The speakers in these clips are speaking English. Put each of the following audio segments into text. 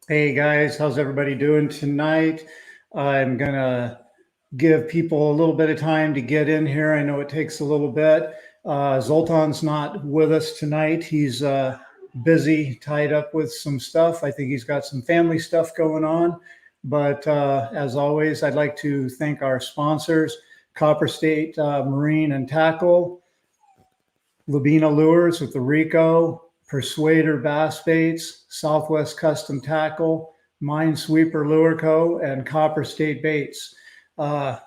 Hey guys, how's everybody doing tonight? I'm gonna give people a little bit of time to get in here. I know it takes a little bit. Zoltan's not with us tonight. He's busy, tied up with some stuff. I think he's got some family stuff going on. But as always, I'd like to thank our sponsors, Copper State Marine and Tackle, Labina Lures with the Rico, Persuader Bass Baits, Southwest Custom Tackle, Minesweeper Lure Co., and Copper State Baits. Uh,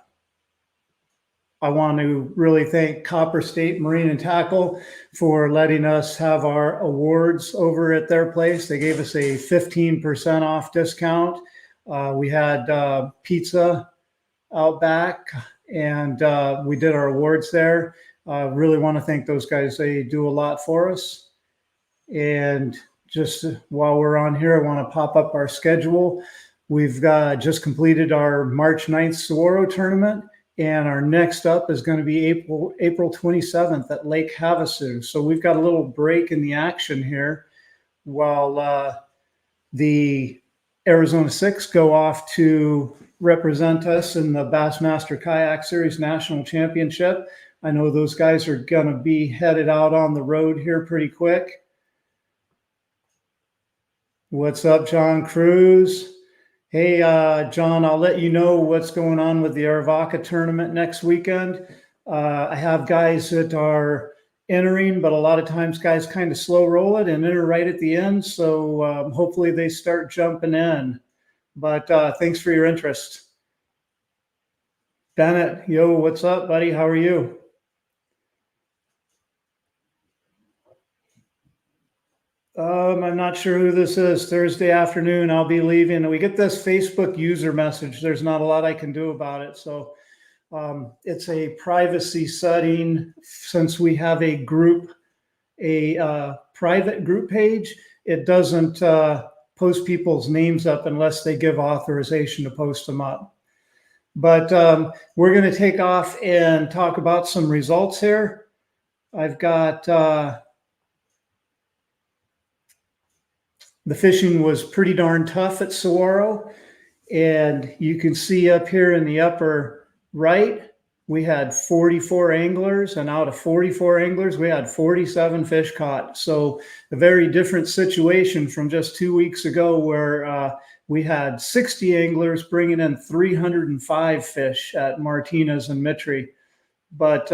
I want to really thank Copper State Marine and Tackle for letting us have our awards over at their place. They gave us a 15% off discount. We had pizza out back, and we did our awards there. Really want to thank those guys. They do a lot for us. And just while we're on here, I want to pop up our schedule. We've just completed our March 9th Saguaro tournament, and our next up is going to be April 27th at Lake Havasu. So we've got a little break in the action here while the Arizona Six go off to represent us in the Bassmaster Kayak Series National Championship. I know those guys are going to be headed out on the road here pretty quick. What's up, John Cruz? Hey, John, I'll let you know what's going on with the Aravaca tournament next weekend. I have guys that are entering, but a lot of times guys kind of slow roll it and enter right at the end. So hopefully they start jumping in. But thanks for your interest. Bennett, yo, what's up, buddy? How are you? I'm not sure who this is. Thursday afternoon, I'll be leaving. We get this Facebook user message. There's not a lot I can do about it. So it's a privacy setting. Since we have a group, a private group page, it doesn't post people's names up unless they give authorization to post them up. But we're going to take off and talk about some results here. I've got the fishing was pretty darn tough at Saguaro. And you can see up here in the upper right, we had 44 anglers, and out of 44 anglers, we had 47 fish caught. So a very different situation from just 2 weeks ago where we had 60 anglers bringing in 305 fish at Martinez and Mitri. But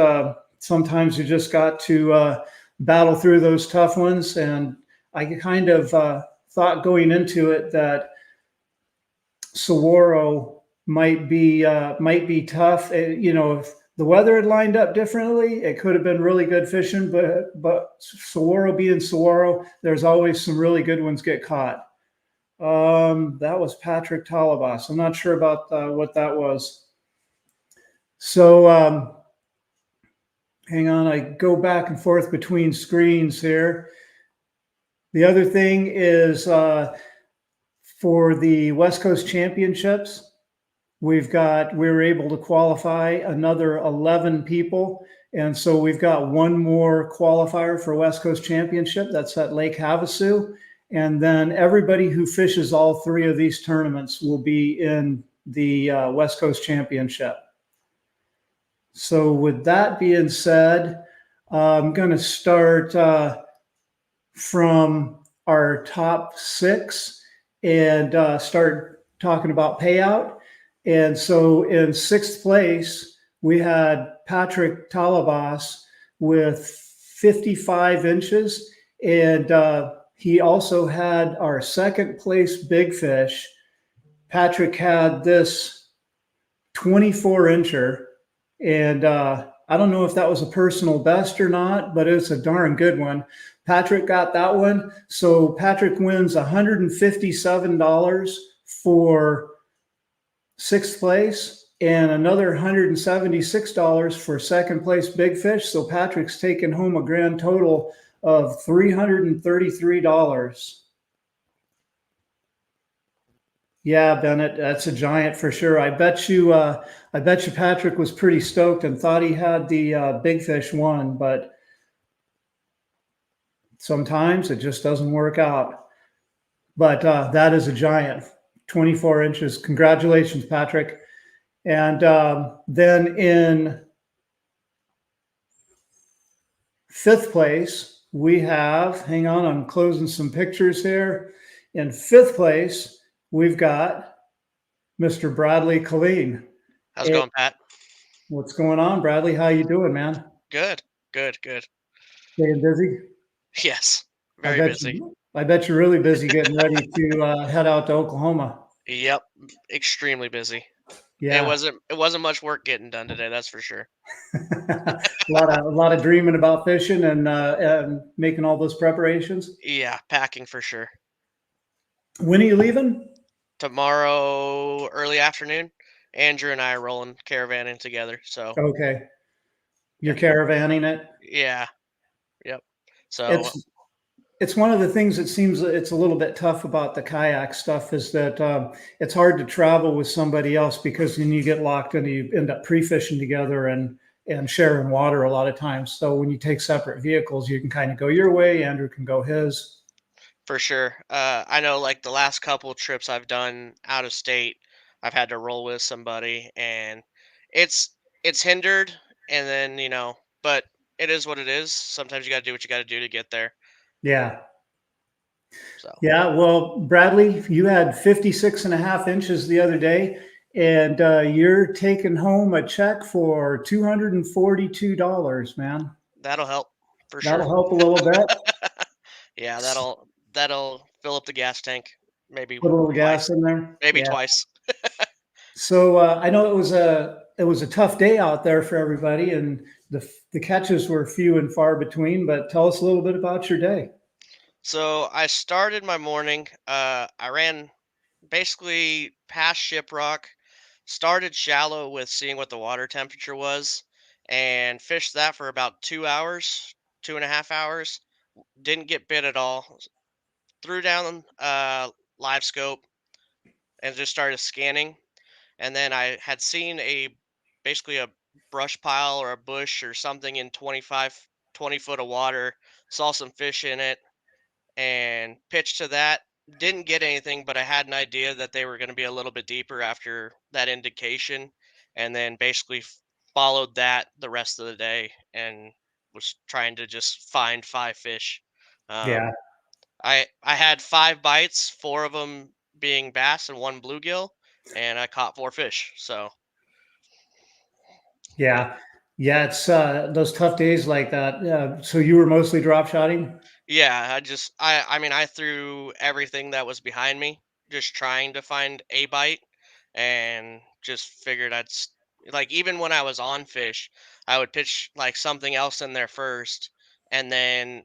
sometimes you just got to battle through those tough ones. And I kind of thought going into it that Saguaro might be tough. If the weather had lined up differently, it could have been really good fishing. But Saguaro being Saguaro, there's always some really good ones get caught. That was Patrick Talabas. I'm not sure about what that was. So hang on, I go back and forth between screens here. The other thing is for the West Coast Championships, we were able to qualify another 11 people. And so we've got one more qualifier for West Coast Championship. That's at Lake Havasu. And then everybody who fishes all three of these tournaments will be in the West Coast Championship. So with that being said, I'm going to start from our top six and start talking about payout. And so in sixth place, we had Patrick Talabas with 55 inches. And he also had our second place big fish. Patrick had this 24 incher. And I don't know if that was a personal best or not, but it's a darn good one. Patrick got that one. So Patrick wins $157 for sixth place and another $176 for second place big fish. So Patrick's taken home a grand total of $333. Yeah, Bennett, that's a giant for sure. I bet you Patrick was pretty stoked and thought he had the big fish one, but sometimes it just doesn't work out. but that is a giant, 24 inches. Congratulations, Patrick. And then in fifth place, we have, hang on, I'm closing some pictures here. In fifth place, we've got Mr. Bradley Colleen. How's it Hey, going, Pat? what's going on, Bradley? How you doing, man? Good, good, good. Staying busy? Yes, I very bet busy. you. I bet you're really busy getting ready to head out to Oklahoma. Yep, extremely busy. It Yeah, wasn't it wasn't much work getting done today, that's for sure. a lot of dreaming about fishing and making all those preparations. Yeah, packing for sure. When are you leaving? Tomorrow early afternoon, Andrew and I are rolling caravanning together. So Okay, you're yeah, caravanning it. yeah, yep. So It's it's one of the things that seems it's a little bit tough about the kayak stuff is that it's hard to travel with somebody else because then you get locked and you end up pre-fishing together and sharing water a lot of times. So when you take separate vehicles, you can kind of go your way, Andrew can go his. for sure, I know like the last couple trips I've done out of state, I've had to roll with somebody, and it's it's hindered, and then but it is what it is. Sometimes you got to do what you got to do to get there. Yeah. So Yeah. Well, Bradley, you had 56 and a half inches the other day, and you're taking home a check for $242, man. that'll help for sure. That'll help a little bit. Yeah, that'll fill up the gas tank maybe Put a little gas twice, in there. maybe Yeah. twice. So I know it was a tough day out there for everybody, and the catches were few and far between. But tell us a little bit about your day. So I started my morning. I ran basically past Shiprock, started shallow with seeing what the water temperature was, and fished that for about 2 hours, 2.5 hours. Didn't get bit at all. Threw down live scope and just started scanning. And then I had seen basically a brush pile or a bush or something in 20 foot of water. Saw some fish in it and pitched to that. Didn't get anything, but I had an idea that they were going to be a little bit deeper after that indication, and then basically followed that the rest of the day and was trying to just find five fish. Yeah, Um, I had five bites, four of them being bass and one bluegill, and I caught four fish. So yeah, yeah, yeah. It's those tough days like that. So you were mostly drop shotting. yeah, I mean I threw everything that was behind me, just trying to find a bite, and just figured like even when I was on fish, I would pitch like something else in there first, and then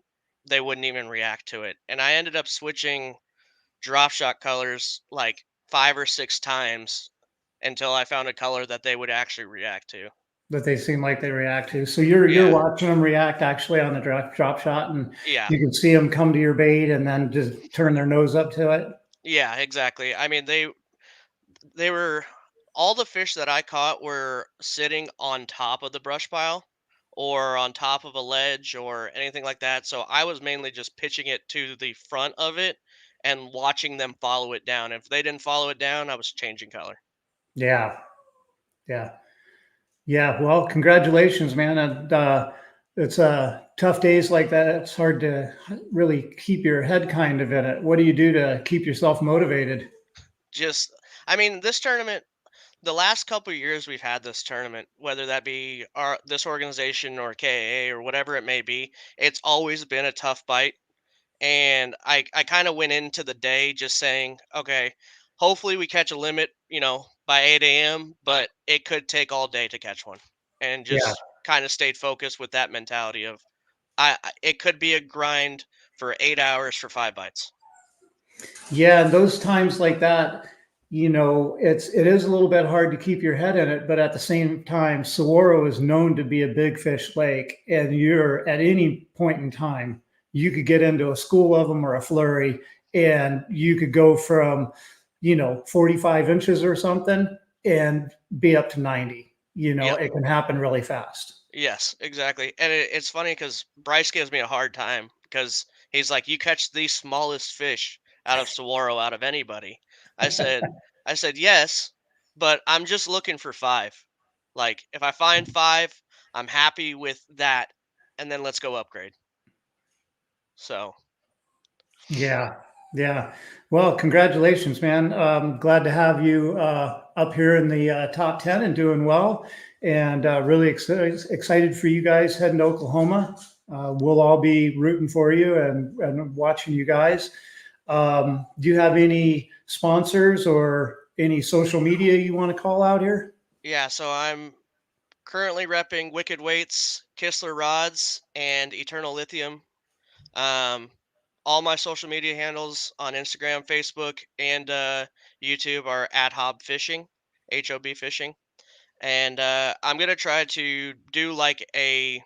they wouldn't even react to it. And I ended up switching drop shot colors like 5 or 6 times until I found a color that they would actually react to. That they seem like they react to. So you're Yeah. watching them react actually on the drop shot, and Yeah. you can see them come to your bait and then just turn their nose up to it. Yeah, exactly. I mean, they were all the fish that I caught were sitting on top of the brush pile or on top of a ledge or anything like that. So I was mainly just pitching it to the front of it and watching them follow it down. If they didn't follow it down, I was changing color. Yeah, yeah. Yeah, well, congratulations, man. And it's tough days like that. It's hard to really keep your head kind of in it. What do you do to keep yourself motivated? Just, I mean, this tournament, the last couple of years we've had this tournament, whether that be our this organization or KAA or whatever it may be, it's always been a tough bite. And I kind of went into the day just saying, okay, hopefully we catch a limit, by 8 a.m., but it could take all day to catch one, and Yeah. just kind of stayed focused with that mentality of it could be a grind for 8 hours for five bites. Yeah, and those times like that, it is a little bit hard to keep your head in it, but at the same time, Saguaro is known to be a big fish lake, and you're at any point in time, you could get into a school of them or a flurry, and you could go from, 45 inches or something and be up to 90. Yep. It can happen really fast. Yes, exactly. And it's funny because Bryce gives me a hard time because he's like, "You catch the smallest fish out of Saguaro, out of anybody. I said, yes, but I'm just looking for 5. Like, if I find 5, I'm happy with that, and then let's go upgrade. So, Yeah, yeah. Well, congratulations, man. Glad to have you up here in the top 10 and doing well. And really excited for you guys heading to Oklahoma. We'll all be rooting for you and watching you guys. Do you have any sponsors or any social media you want to call out here? yeah, so I'm currently repping Wicked Weights, Kistler Rods, and Eternal Lithium. Um, all my social media handles on Instagram, Facebook, and YouTube are at Hob Fishing, HOB Fishing. And I'm gonna try to do like a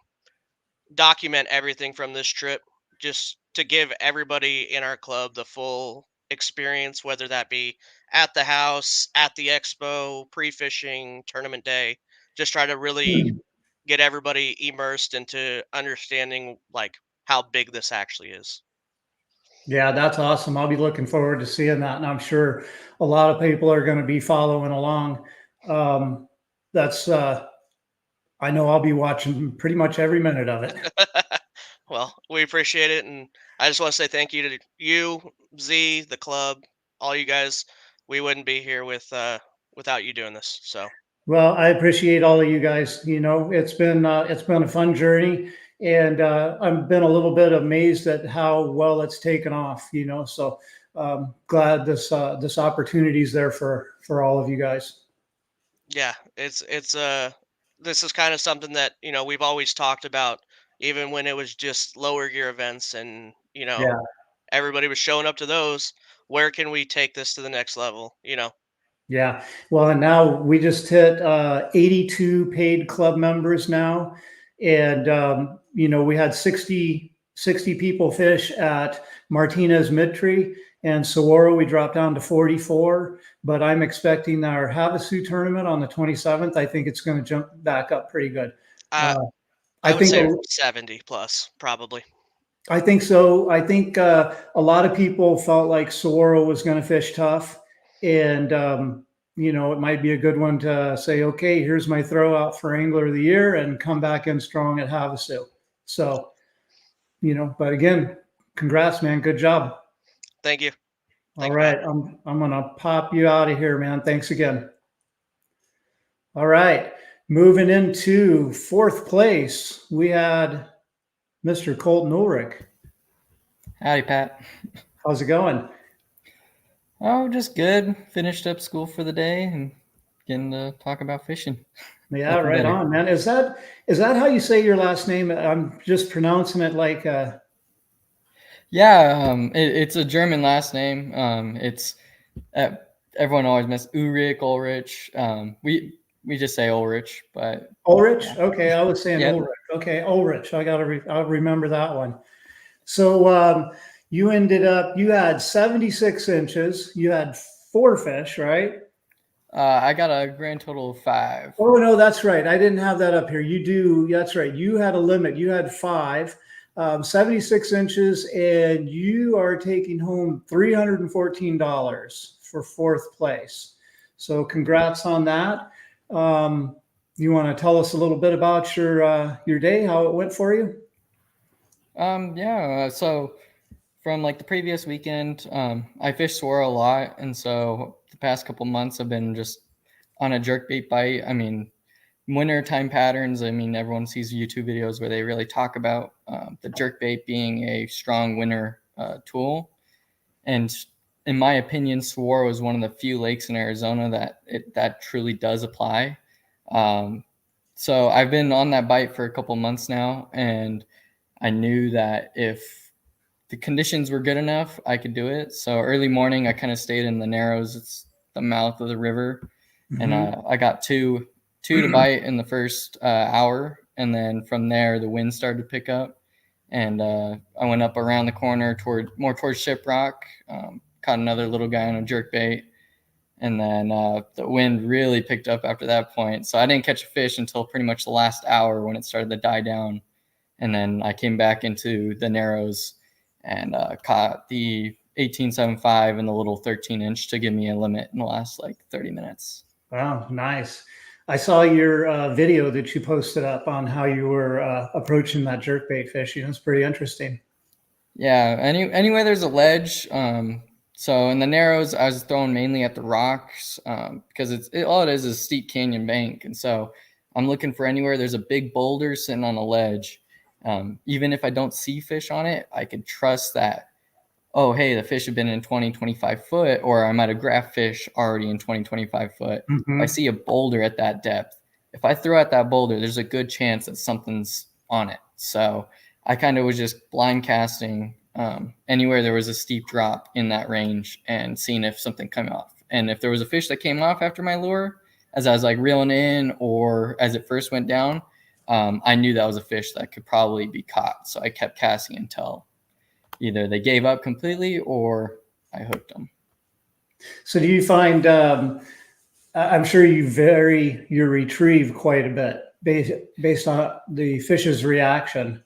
document everything from this trip, just to give everybody in our club the full experience, whether that be at the house, at the expo, pre-fishing, tournament day. Just try to really get everybody immersed into understanding like how big this actually is. Yeah, that's awesome. I'll be looking forward to seeing that, and I'm sure a lot of people are going to be following along. Um, that's I know I'll be watching pretty much every minute of it. Well, we appreciate it, and I just want to say thank you to you, Z, the club, all you guys. We wouldn't be here without you doing this. So Well, I appreciate all of you guys. You know, it's been a fun journey, and I've been a little bit amazed at how well it's taken off. You know, so glad this opportunity is there for all of you guys. yeah, it's this is kind of something that we've always talked about, even when it was just lower gear events, and Yeah. everybody was showing up to those. Where can we take this to the next level? Yeah. Well, and now we just hit 82 paid club members now. And, we had 60 people fish at Martinez Midtree and Saguaro. We dropped down to 44. But I'm expecting our Havasu tournament on the 27th. I think it's going to jump back up pretty good. I Uh, I I would think say 70 plus probably. I think so. I think a lot of people felt like Saguaro was going to fish tough, and it might be a good one to say, okay, here's my throw out for Angler of the Year, and come back in strong at Havasu. So, but again, congrats, man. Good job. Thank you. All Thank you, Pat. right, I'm gonna pop you out of here, man. Thanks again. All right, moving into fourth place, we had Mr. Colton Ulrich. Howdy, Pat. How's it going? Oh, just good. Finished up school for the day and getting to talk about fishing. Yeah, Nothing right better. on, man. Is that how you say your last name? I'm just pronouncing it like Yeah, it's a German last name. It's everyone always mess Ulrich. We just say Ulrich, but Ulrich. yeah. Okay, I was saying Yep. Ulrich. Okay, Ulrich. I'll remember that one. So you had 76 inches. You had 4 fish, right? I got a grand total of 5. Oh no, that's right. I didn't have that up here. You do. That's right. You had a limit. You had 5, 76 inches, and you are taking home $314 for fourth place. So congrats on that. You want to tell us a little bit about your day, how it went for you? Yeah. So from like the previous weekend, I fished swirl a lot, and so the past couple months I've been just on a jerkbait bite. I mean, winter time patterns. I mean, everyone sees YouTube videos where they really talk about the jerkbait being a strong winter tool. And in my opinion, Saguaro is one of the few lakes in Arizona that truly does apply. So I've been on that bite for a couple months now, and I knew that if the conditions were good enough, I could do it. So early morning, I kind of stayed in the Narrows. It's the mouth of the river, and I got two to bite in the first hour, and then from there the wind started to pick up, and I went up around the corner towards Shiprock, caught another little guy on a jerkbait, and then the wind really picked up after that point. So I didn't catch a fish until pretty much the last hour when it started to die down, and then I came back into the Narrows and caught the 18.75 and the little 13-inch to give me a limit in the last like 30 minutes. Wow, nice. I saw your video that you posted up on how you were approaching that jerkbait fishing. It's pretty interesting. Yeah, anywhere there's a ledge. So in the narrows, I was throwing mainly at the rocks because all it is a steep canyon bank, and so I'm looking for anywhere there's a big boulder sitting on a ledge. Even if I don't see fish on it, I can trust that, oh, hey, the fish have been in 20, 25 foot, or I might have graphed fish already in 20, 25 foot. If I see a boulder at that depth, if I throw at that boulder, there's a good chance that something's on it. So I kind of was just blind casting anywhere there was a steep drop in that range and seeing if something came off. And if there was a fish that came off after my lure, as I was like reeling in or as it first went down, I knew that was a fish that could probably be caught. So I kept casting until either they gave up completely or I hooked them. So do you find, I'm sure you vary your retrieve quite a bit based on the fish's reaction.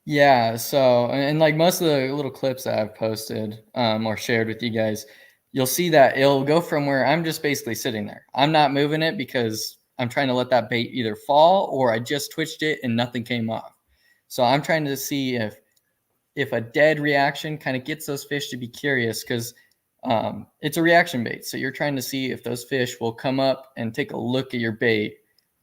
Yeah. So, and like most of the little clips that I've posted or shared with you guys, you'll see that it'll go from where I'm just basically sitting there. I'm not moving it because I'm trying to let that bait either fall or I just twitched it and nothing came off. So I'm trying to see if a dead reaction kind of gets those fish to be curious, because it's a reaction bait. So you're trying to see if those fish will come up and take a look at your bait.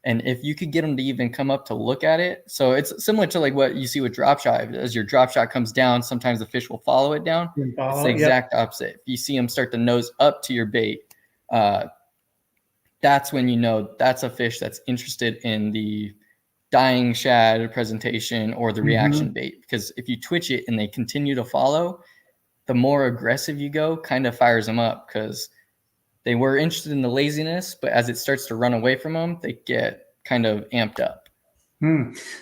And if you could get them to even come up to look at it. So it's similar to like what you see with drop shot. As your drop shot comes down, sometimes the fish will follow it down. It's the exact opposite. If you see them start to nose up to your bait, that's when you know that's a fish that's interested in the dying shad presentation or the reaction bait. Because if you twitch it and they continue to follow, the more aggressive you go kind of fires them up, because they were interested in the laziness, but as it starts to run away from them, they get kind of amped up.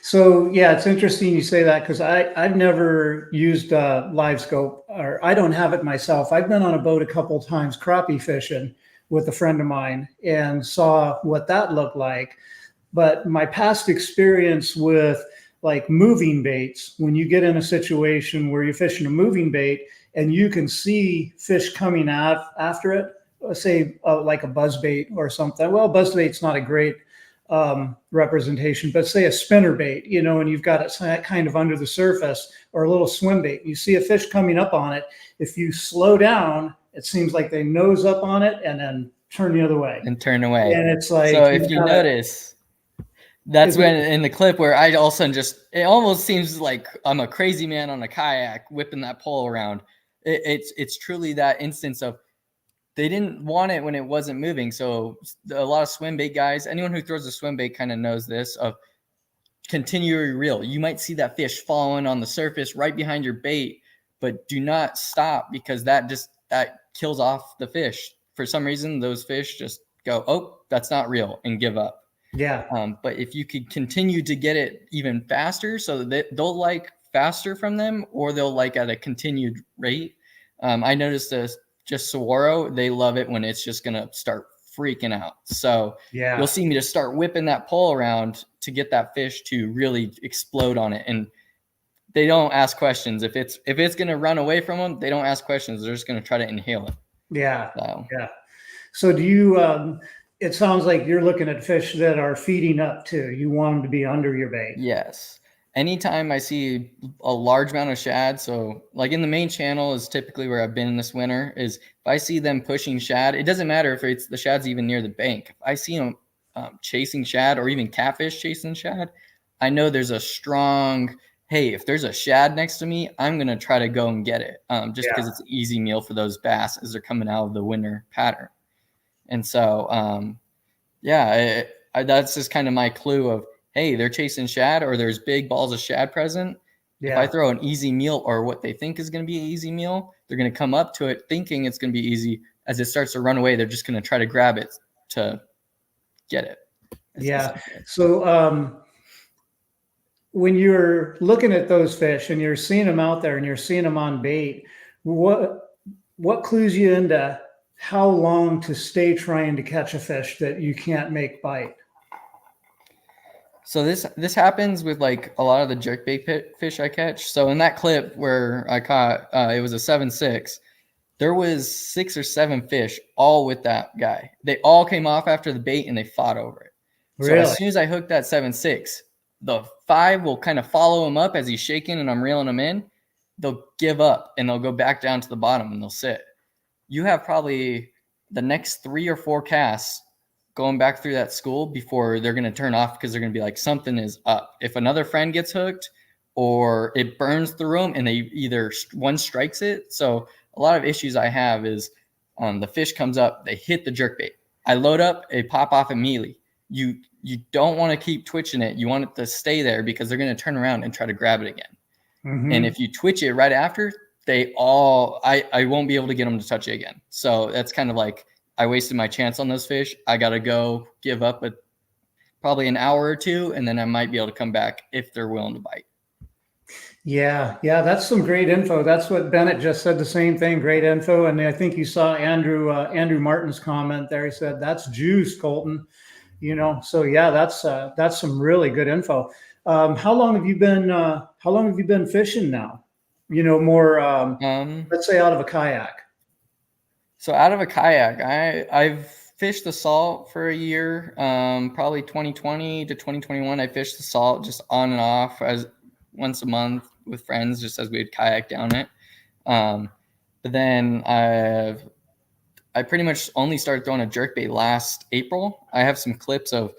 So yeah, it's interesting you say that, because I've never used a live scope, or I don't have it myself. I've been on a boat a couple of times crappie fishing with a friend of mine and saw what that looked like. But my past experience with like moving baits, when you get in a situation where you're fishing a moving bait and you can see fish coming out after it, say like a buzz bait or something. Well, buzz bait's not a great representation, but say a spinner bait, you know, and you've got it kind of under the surface, or a little swim bait. You see a fish coming up on it. If you slow down, it seems like they nose up on it and then turn the other way. And turn away. And it's like, so if you notice, that's when in the clip where I all of a sudden it almost seems like I'm a crazy man on a kayak whipping that pole around. It's truly that instance of they didn't want it when it wasn't moving. So a lot of swim bait guys, anyone who throws a swim bait kind of knows this, of continually reel. You might see that fish following on the surface right behind your bait, but do not stop, because that kills off the fish. For some reason, those fish just go, oh, that's not real, and give up. Yeah. But if you could continue to get it even faster, so that they'll like faster from them, or they'll like at a continued rate. I noticed this. Just Saguaro, they love it when it's just going to start freaking out. So you'll see me just start whipping that pole around to get that fish to really explode on it. And they don't ask questions. If it's going to run away from them, they don't ask questions. They're just going to try to inhale it. Yeah. So. Yeah. So do you, it sounds like you're looking at fish that are feeding up too. You want them to be under your bait. Yes. Anytime I see a large amount of shad, so like in the main channel is typically where I've been this winter, is if I see them pushing shad, it doesn't matter if it's the shad's even near the bank. If I see them chasing shad, or even catfish chasing shad, I know there's a strong, hey, if there's a shad next to me, I'm going to try to go and get it, just because it's an easy meal for those bass as they're coming out of the winter pattern. And so, that's just kind of my clue of, hey, they're chasing shad, or there's big balls of shad present. If I throw an easy meal, or what they think is going to be an easy meal, they're going to come up to it thinking it's going to be easy. As it starts to run away, they're just going to try to grab it to get it. Yeah. So when you're looking at those fish and you're seeing them out there and you're seeing them on bait, what clues you into how long to stay trying to catch a fish that you can't make bite? So this happens with like a lot of the jerkbait fish I catch. So in that clip where I caught, it was a 7.6. there was 6 or 7 fish all with that guy. They all came off after the bait and they fought over it. So Really? as soon as I hooked that 7.6, the 5 will kind of follow him up as he's shaking and I'm reeling him in. They'll give up and they'll go back down to the bottom and they'll sit. You have probably the next 3 or 4 casts going back through that school before they're going to turn off because they're going to be like, something is up. If another friend gets hooked or it burns through them and they either one strikes it. So a lot of issues I have is the fish comes up, they hit the jerkbait. I load up, they pop off immediately. You don't want to keep twitching it. You want it to stay there because they're going to turn around and try to grab it again. Mm-hmm. And if you twitch it right after, I won't be able to get them to touch it again. So that's kind of like, I wasted my chance on those fish. I got to go give up probably an hour or 2, and then I might be able to come back if they're willing to bite. Yeah, that's some great info. That's what Bennett just said, the same thing, great info. And I think you saw Andrew Martin's comment there. He said, that's juice, Colton. So yeah, that's some really good info. How long have you been fishing now? More, let's say out of a kayak. So out of a kayak, I've fished the salt for a year, probably 2020 to 2021. I fished the salt just on and off as once a month with friends, just as we'd kayak down it. But then I pretty much only started throwing a jerkbait last April. I have some clips of,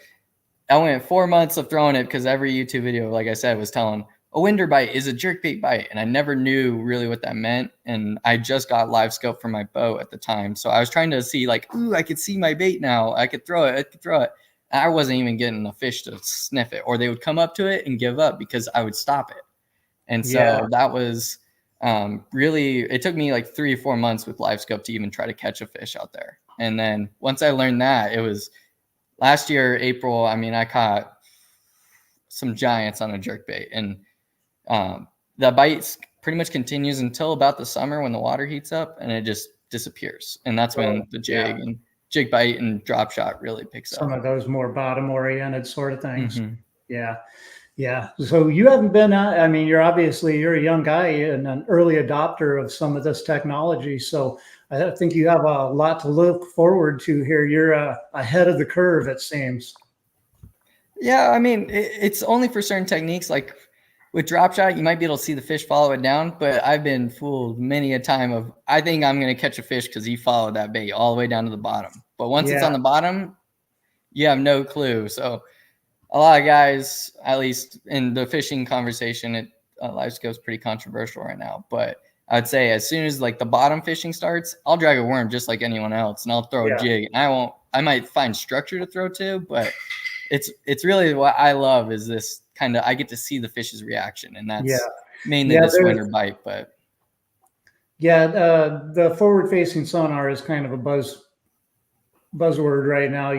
I went 4 months of throwing it because every YouTube video, like I said, was telling a winder bite is a jerkbait bite. And I never knew really what that meant. And I just got live scope for my boat at the time. So I was trying to see like, ooh, I could see my bait now. I could throw it. I wasn't even getting a fish to sniff it, or they would come up to it and give up because I would stop it. And so that was really, it took me like 3 or 4 months with live scope to even try to catch a fish out there. And then once I learned that, it was last year, April, I caught some giants on a jerkbait, and the bite pretty much continues until about the summer when the water heats up and it just disappears. And that's when the jig bite and drop shot really picks up. Some of those more bottom oriented sort of things. Mm-hmm. Yeah. So you haven't been out, you're a young guy and an early adopter of some of this technology. So I think you have a lot to look forward to here. You're ahead of the curve, it seems. Yeah. It's only for certain techniques. Like with drop shot, you might be able to see the fish follow it down, but I've been fooled many a time of, I think I'm going to catch a fish because he followed that bait all the way down to the bottom. But once it's on the bottom, you have no clue. So a lot of guys, at least in the fishing conversation, live scope is pretty controversial right now. But I'd say as soon as like the bottom fishing starts, I'll drag a worm just like anyone else, and I'll throw a jig. And I might find structure to throw to, but it's really what I love is this kind of, I get to see the fish's reaction, and that's mainly this winter bite. But the forward facing sonar is kind of a buzzword right now.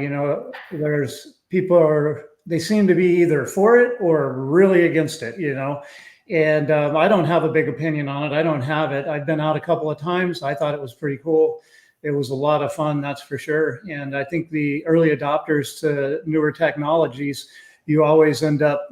There's people they seem to be either for it or really against it, and I don't have a big opinion on it. I don't have it. I've been out a couple of times. I thought it was pretty cool. It was a lot of fun, that's for sure. And I think the early adopters to newer technologies, you always end up,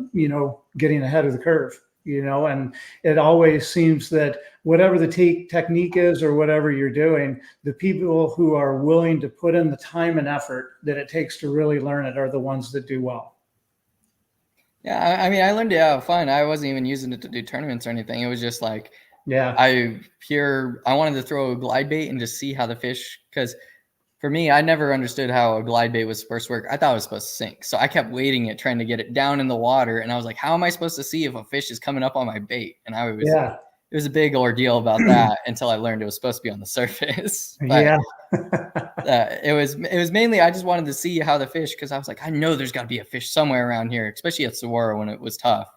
getting ahead of the curve, and it always seems that whatever the technique is or whatever you're doing, the people who are willing to put in the time and effort that it takes to really learn it are the ones that do well. Yeah, I learned it out of fun. I wasn't even using it to do tournaments or anything. It was just like, I wanted to throw a glide bait and just see how the fish, because for me, I never understood how a glide bait was supposed to work. I thought it was supposed to sink. So I kept waiting it, trying to get it down in the water. And I was like, how am I supposed to see if a fish is coming up on my bait? And it was a big ordeal about that until I learned it was supposed to be on the surface. But, it was mainly, I just wanted to see how the fish, because I was like, I know there's got to be a fish somewhere around here, especially at Saguaro when it was tough.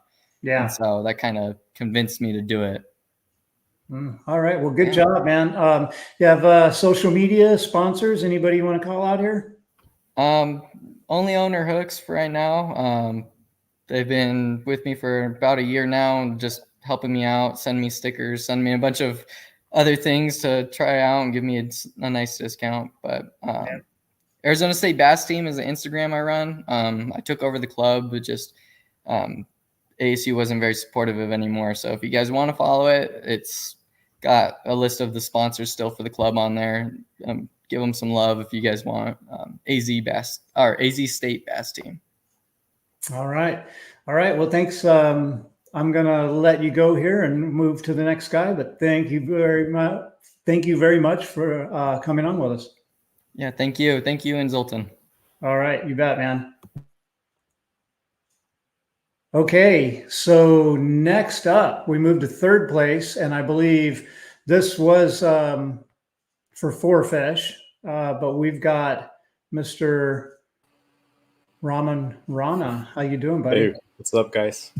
Yeah. And so that kind of convinced me to do it. All right. Well, good job, man. You have social media sponsors? Anybody you want to call out here? Only Owner Hooks for right now. They've been with me for about a year now and just helping me out, send me stickers, send me a bunch of other things to try out and give me a nice discount. But Arizona State Bass Team is an Instagram I run. I took over the club, but just ASU wasn't very supportive of it anymore. So if you guys want to follow it, it's got a list of the sponsors still for the club on there. Give them some love if you guys want. AZ State Bass Team. All right. Well, thanks. I'm going to let you go here and move to the next guy, but thank you very much. Thank you very much for coming on with us. Yeah, thank you. Thank you, and Zoltan. All right, you bet, man. Okay, so next up, we moved to third place, and I believe this was for 4 fish, but we've got Mr. Raman Rana. How you doing, buddy? Hey, what's up, guys?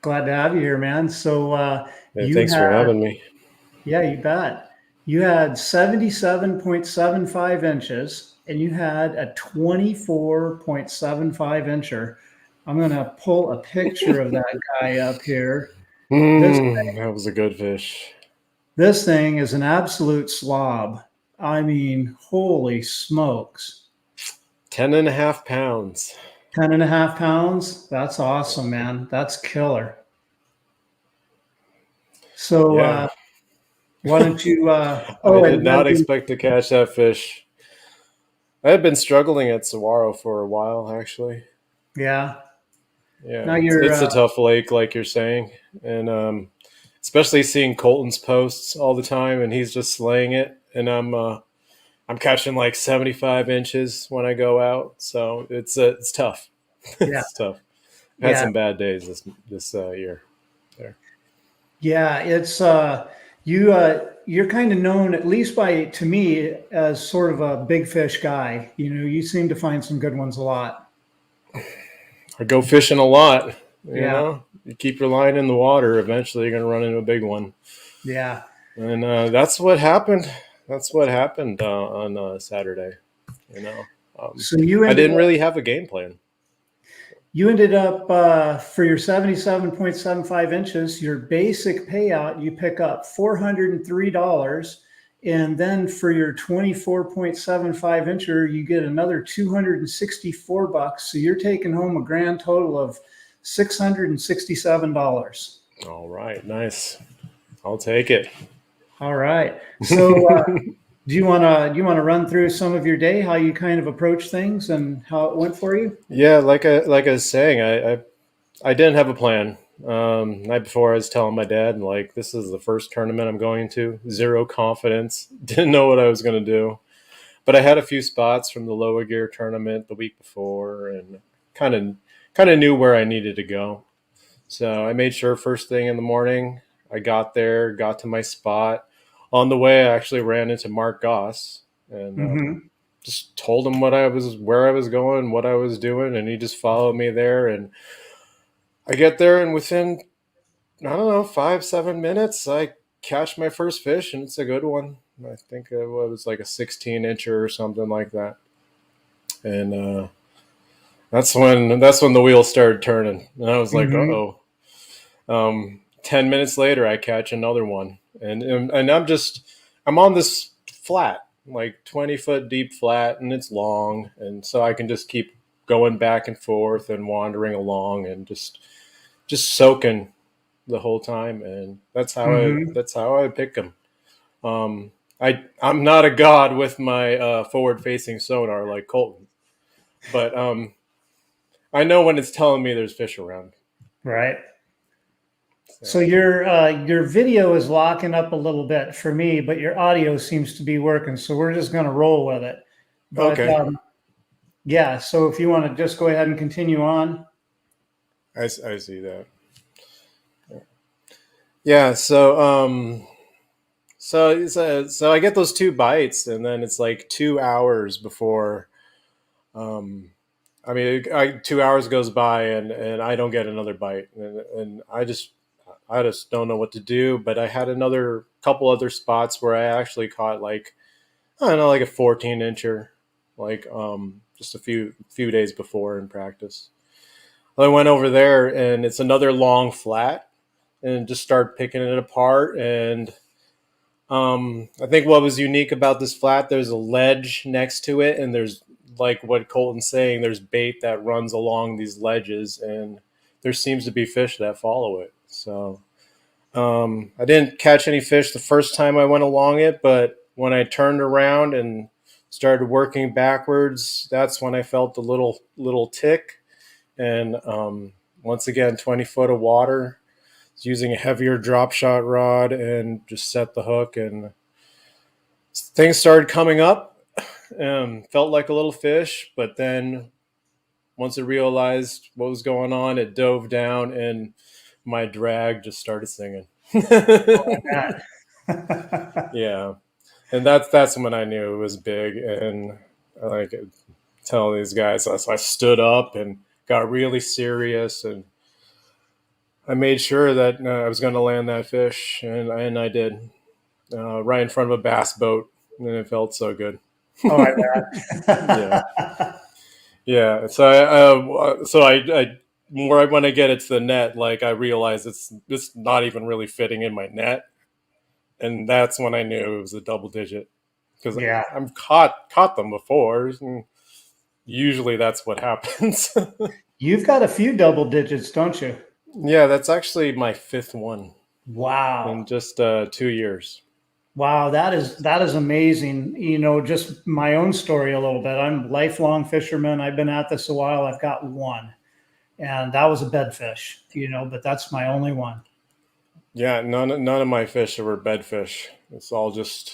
Glad to have you here, man. So Hey, thanks for having me. Yeah, you bet. You had 77.75 inches, and you had a 24.75 incher. I'm going to pull a picture of that guy up here. That was a good fish. This thing is an absolute slob. I mean, holy smokes. 10.5 pounds. 10.5 pounds? That's awesome, man. That's killer. So, Yeah. why don't you? I did not expect to catch that fish. I had been struggling at Saguaro for a while, actually. Yeah. Yeah. Now it's a tough lake, like you're saying. And especially seeing Colton's posts all the time, and he's just slaying it. And I'm catching like 75 inches when I go out. So it's tough. Yeah. It's tough. I've had some bad days this year. There. Yeah, it's you're kind of known, at least to me, as sort of a big fish guy. You know, you seem to find some good ones a lot. I go fishing a lot. You Yeah. know, you keep your line in the water. Eventually, you're going to run into a big one. Yeah. And that's what happened. That's what happened on Saturday. You know, so I didn't really have a game plan. You ended up for your 77.75 inches, your basic payout, you pick up $403. And then for your 24.75 incher, you get another $264. So you're taking home a grand total of $667. All right. Nice. I'll take it. All right. So do you want to run through some of your day, how you kind of approach things and how it went for you? Yeah, like I was saying, I didn't have a plan. Night before, I was telling my dad, like, this is the first tournament I'm going to. Zero confidence. Didn't know what I was going to do. But I had a few spots from the lower gear tournament the week before, and kind of knew where I needed to go. So I made sure first thing in the morning, I got there, got to my spot. On the way, I actually ran into Mark Goss and just told him where I was going, what I was doing, and he just followed me there. And I get there, and within, I don't know, 5-7 minutes, I catch my first fish, and it's a good one. I think it was like a 16 incher or something like that. And that's when the wheels started turning, and I was like, uh-oh. 10 minutes later, I catch another one, and I'm on this flat, like 20-foot deep flat, and it's long, and so I can just keep going back and forth and wandering along and just soaking the whole time, and that's how I pick them. I'm not a god with my forward-facing sonar like Colton, but I know when it's telling me there's fish around. Right. So your video is locking up a little bit for me, but your audio seems to be working. So we're just going to roll with it. But, okay. Yeah. So if you want to just go ahead and continue on. I see that. Yeah. So I get those 2 bites, and then it's like 2 hours before. 2 hours goes by, and I don't get another bite, and I just don't know what to do. But I had another couple other spots where I actually caught, like, I don't know, like a 14 incher, like just a few days before in practice. I went over there, and it's another long flat, and just start picking it apart. And I think what was unique about this flat, there's a ledge next to it, and there's, like what Colton's saying, there's bait that runs along these ledges, and there seems to be fish that follow it. So I didn't catch any fish the first time I went along it, but when I turned around and started working backwards, that's when I felt the little tick. And once again, 20 foot of water, using a heavier drop shot rod and just set the hook, and things started coming up. Felt like a little fish, but then once it realized what was going on, it dove down and my drag just started singing. Yeah. And that's when I knew it was big. And I could tell these guys, so I stood up and got really serious, and I made sure that I was going to land that fish, and I did, right in front of a bass boat, and it felt so good. Oh, I bet. Yeah. Yeah. So I more when I get it to the net, like I realize it's not even really fitting in my net, and that's when I knew it was a double digit, because Yeah. I've caught them before, and usually that's what happens. You've got a few double digits, don't you? Yeah, that's actually my fifth one Wow. in just 2 years. Wow, that is amazing. You know, just my own story a little bit. I'm a lifelong fisherman. I've been at this a while. I've got one, and that was a bedfish, you know, but that's my only one. Yeah, none of my fish were bedfish. It's all just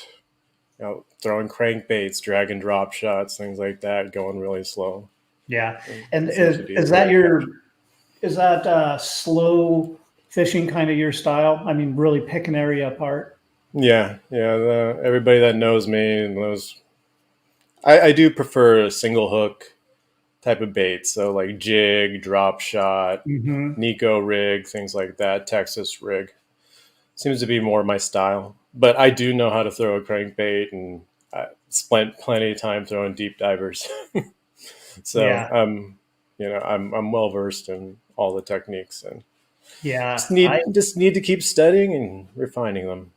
throwing crankbaits, dragging drop shots, things like that, going really slow. Yeah. And Essentially is that slow fishing kind of your style? I mean, really pick an area apart. Yeah. Everybody that knows me knows I do prefer a single hook type of bait. So like jig, drop shot, Mm-hmm. Nico rig, things like that, Texas rig. Seems to be more my style. But I do know how to throw a crankbait, and I spent plenty of time throwing deep divers. So Yeah. I'm well versed in all the techniques, and Yeah. just need to keep studying and refining them.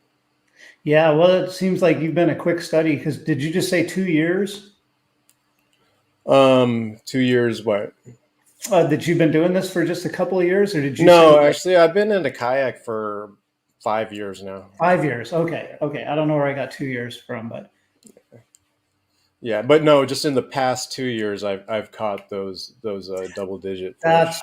Yeah. Well, it seems like you've been a quick study, because did you just say 2 years? 2 years, what? That you've been doing this for just a couple of years, or did you say No, like actually, I've been in a kayak for 5 years now. 5 years? Okay. Okay. I don't know where I got 2 years from, but Yeah, but no, just in the past 2 years, I've caught those double digit fish.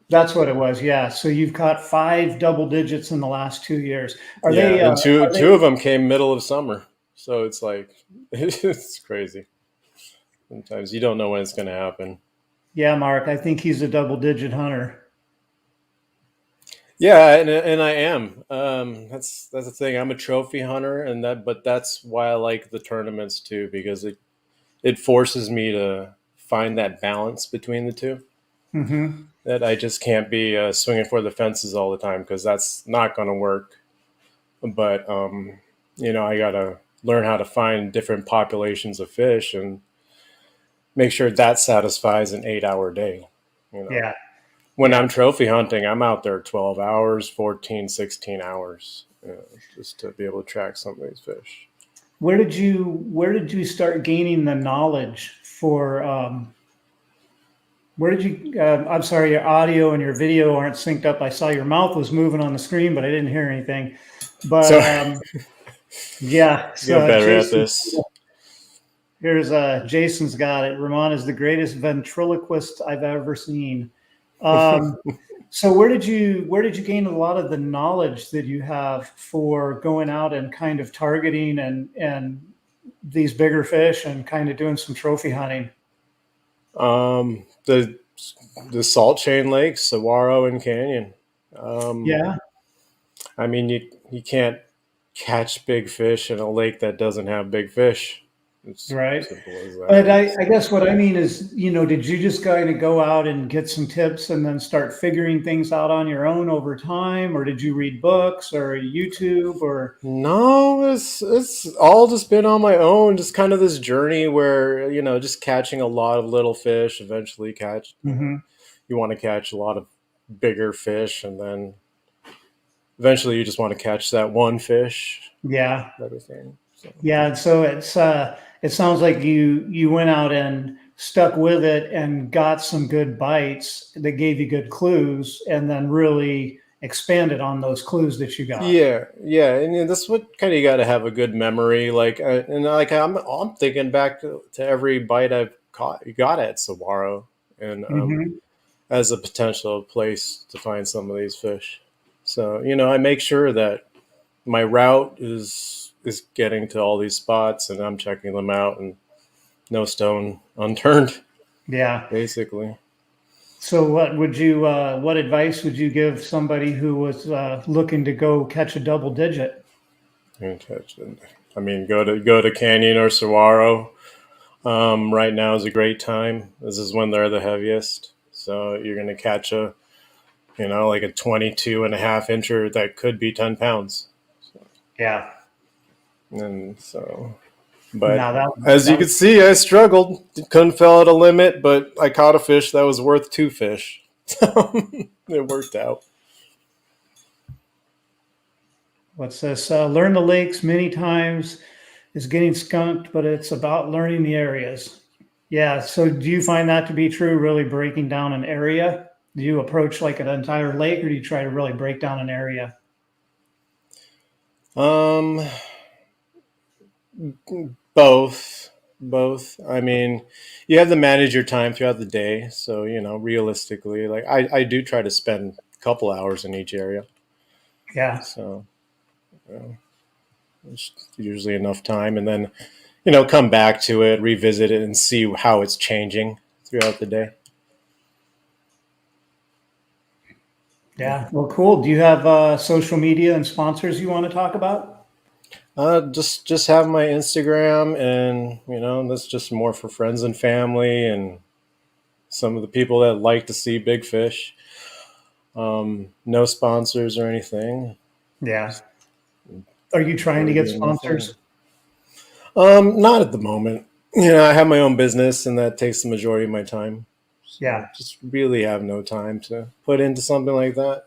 that's what it was. Yeah. So you've caught 5 double digits in the last 2 years. Are Yeah, they, and two are two they, of them came middle of summer, so it's like it's crazy. Sometimes you don't know when it's going to happen. yeah, Mark, I think he's a double digit hunter. Yeah, and I am. That's the thing. I'm a trophy hunter, but that's why I like the tournaments too, because it forces me to find that balance between the two. Mm-hmm. That I just can't be swinging for the fences all the time, because that's not going to work. But I gotta learn how to find different populations of fish and make sure that satisfies an 8 hour day. Yeah. When Yeah. I'm trophy hunting, I'm out there 12 hours, 14, 16 hours, just to be able to track some of these fish. Where did you start gaining the knowledge for, where did you, I'm sorry, your audio and your video aren't synced up. I saw your mouth was moving on the screen, but I didn't hear anything. But, So yeah. get So better at Jason, this. here's Jason's got it. Ramon is the greatest ventriloquist I've ever seen. So where did you gain a lot of the knowledge that you have for going out and kind of targeting and these bigger fish and kind of doing some trophy hunting? The salt chain lakes, Saguaro and Canyon. Yeah, I mean, you can't catch big fish in a lake that doesn't have big fish. It's right. simple as But that. I guess what I mean is, did you just kind of go out and get some tips and then start figuring things out on your own over time, or did you read books or YouTube or? No, it's all just been on my own. Just kind of this journey where just catching a lot of little fish. Eventually, Mhm. you want to catch a lot of bigger fish, and then eventually you just want to catch that one fish. Yeah. Everything. So. Yeah, and so it sounds like you went out and stuck with it and got some good bites that gave you good clues, and then really expanded on those clues that you got. Yeah, yeah, and that's what kind of you got to have a good memory. Like, and like I'm thinking back to every bite I've got at Saguaro, and Hmm. as a potential place to find some of these fish. So I make sure that my route is getting to all these spots, and I'm checking them out, and no stone unturned, Yeah. basically. So what advice would you give somebody who was looking to go catch a double digit? I mean, go to Canyon or Saguaro. Right now is a great time. This is when they're the heaviest. So you're going to catch like a 22 and a half incher that could be 10 pounds. Yeah. And so, but Now that as you that can see, I struggled. Couldn't fill out a limit, but I caught a fish that was worth 2 fish. So it worked out. what's this? Learn the lakes many times is getting skunked, but it's about learning the areas. Yeah. So do you find that to be true? Really breaking down an area? Do you approach like an entire lake, or do you try to really break down an area? Um, both. I mean, you have to manage your time throughout the day. So, realistically, like I do try to spend a couple hours in each area. Yeah. So, it's usually enough time. And then, come back to it, revisit it, and see how it's changing throughout the day. Yeah. Well, cool. Do you have social media and sponsors you want to talk about? Just have my Instagram, and that's just more for friends and family, and some of the people that like to see big fish. No sponsors or anything. Yeah. Are you trying to get sponsors? Not at the moment. I have my own business, and that takes the majority of my time. So Yeah. just really have no time to put into something like that.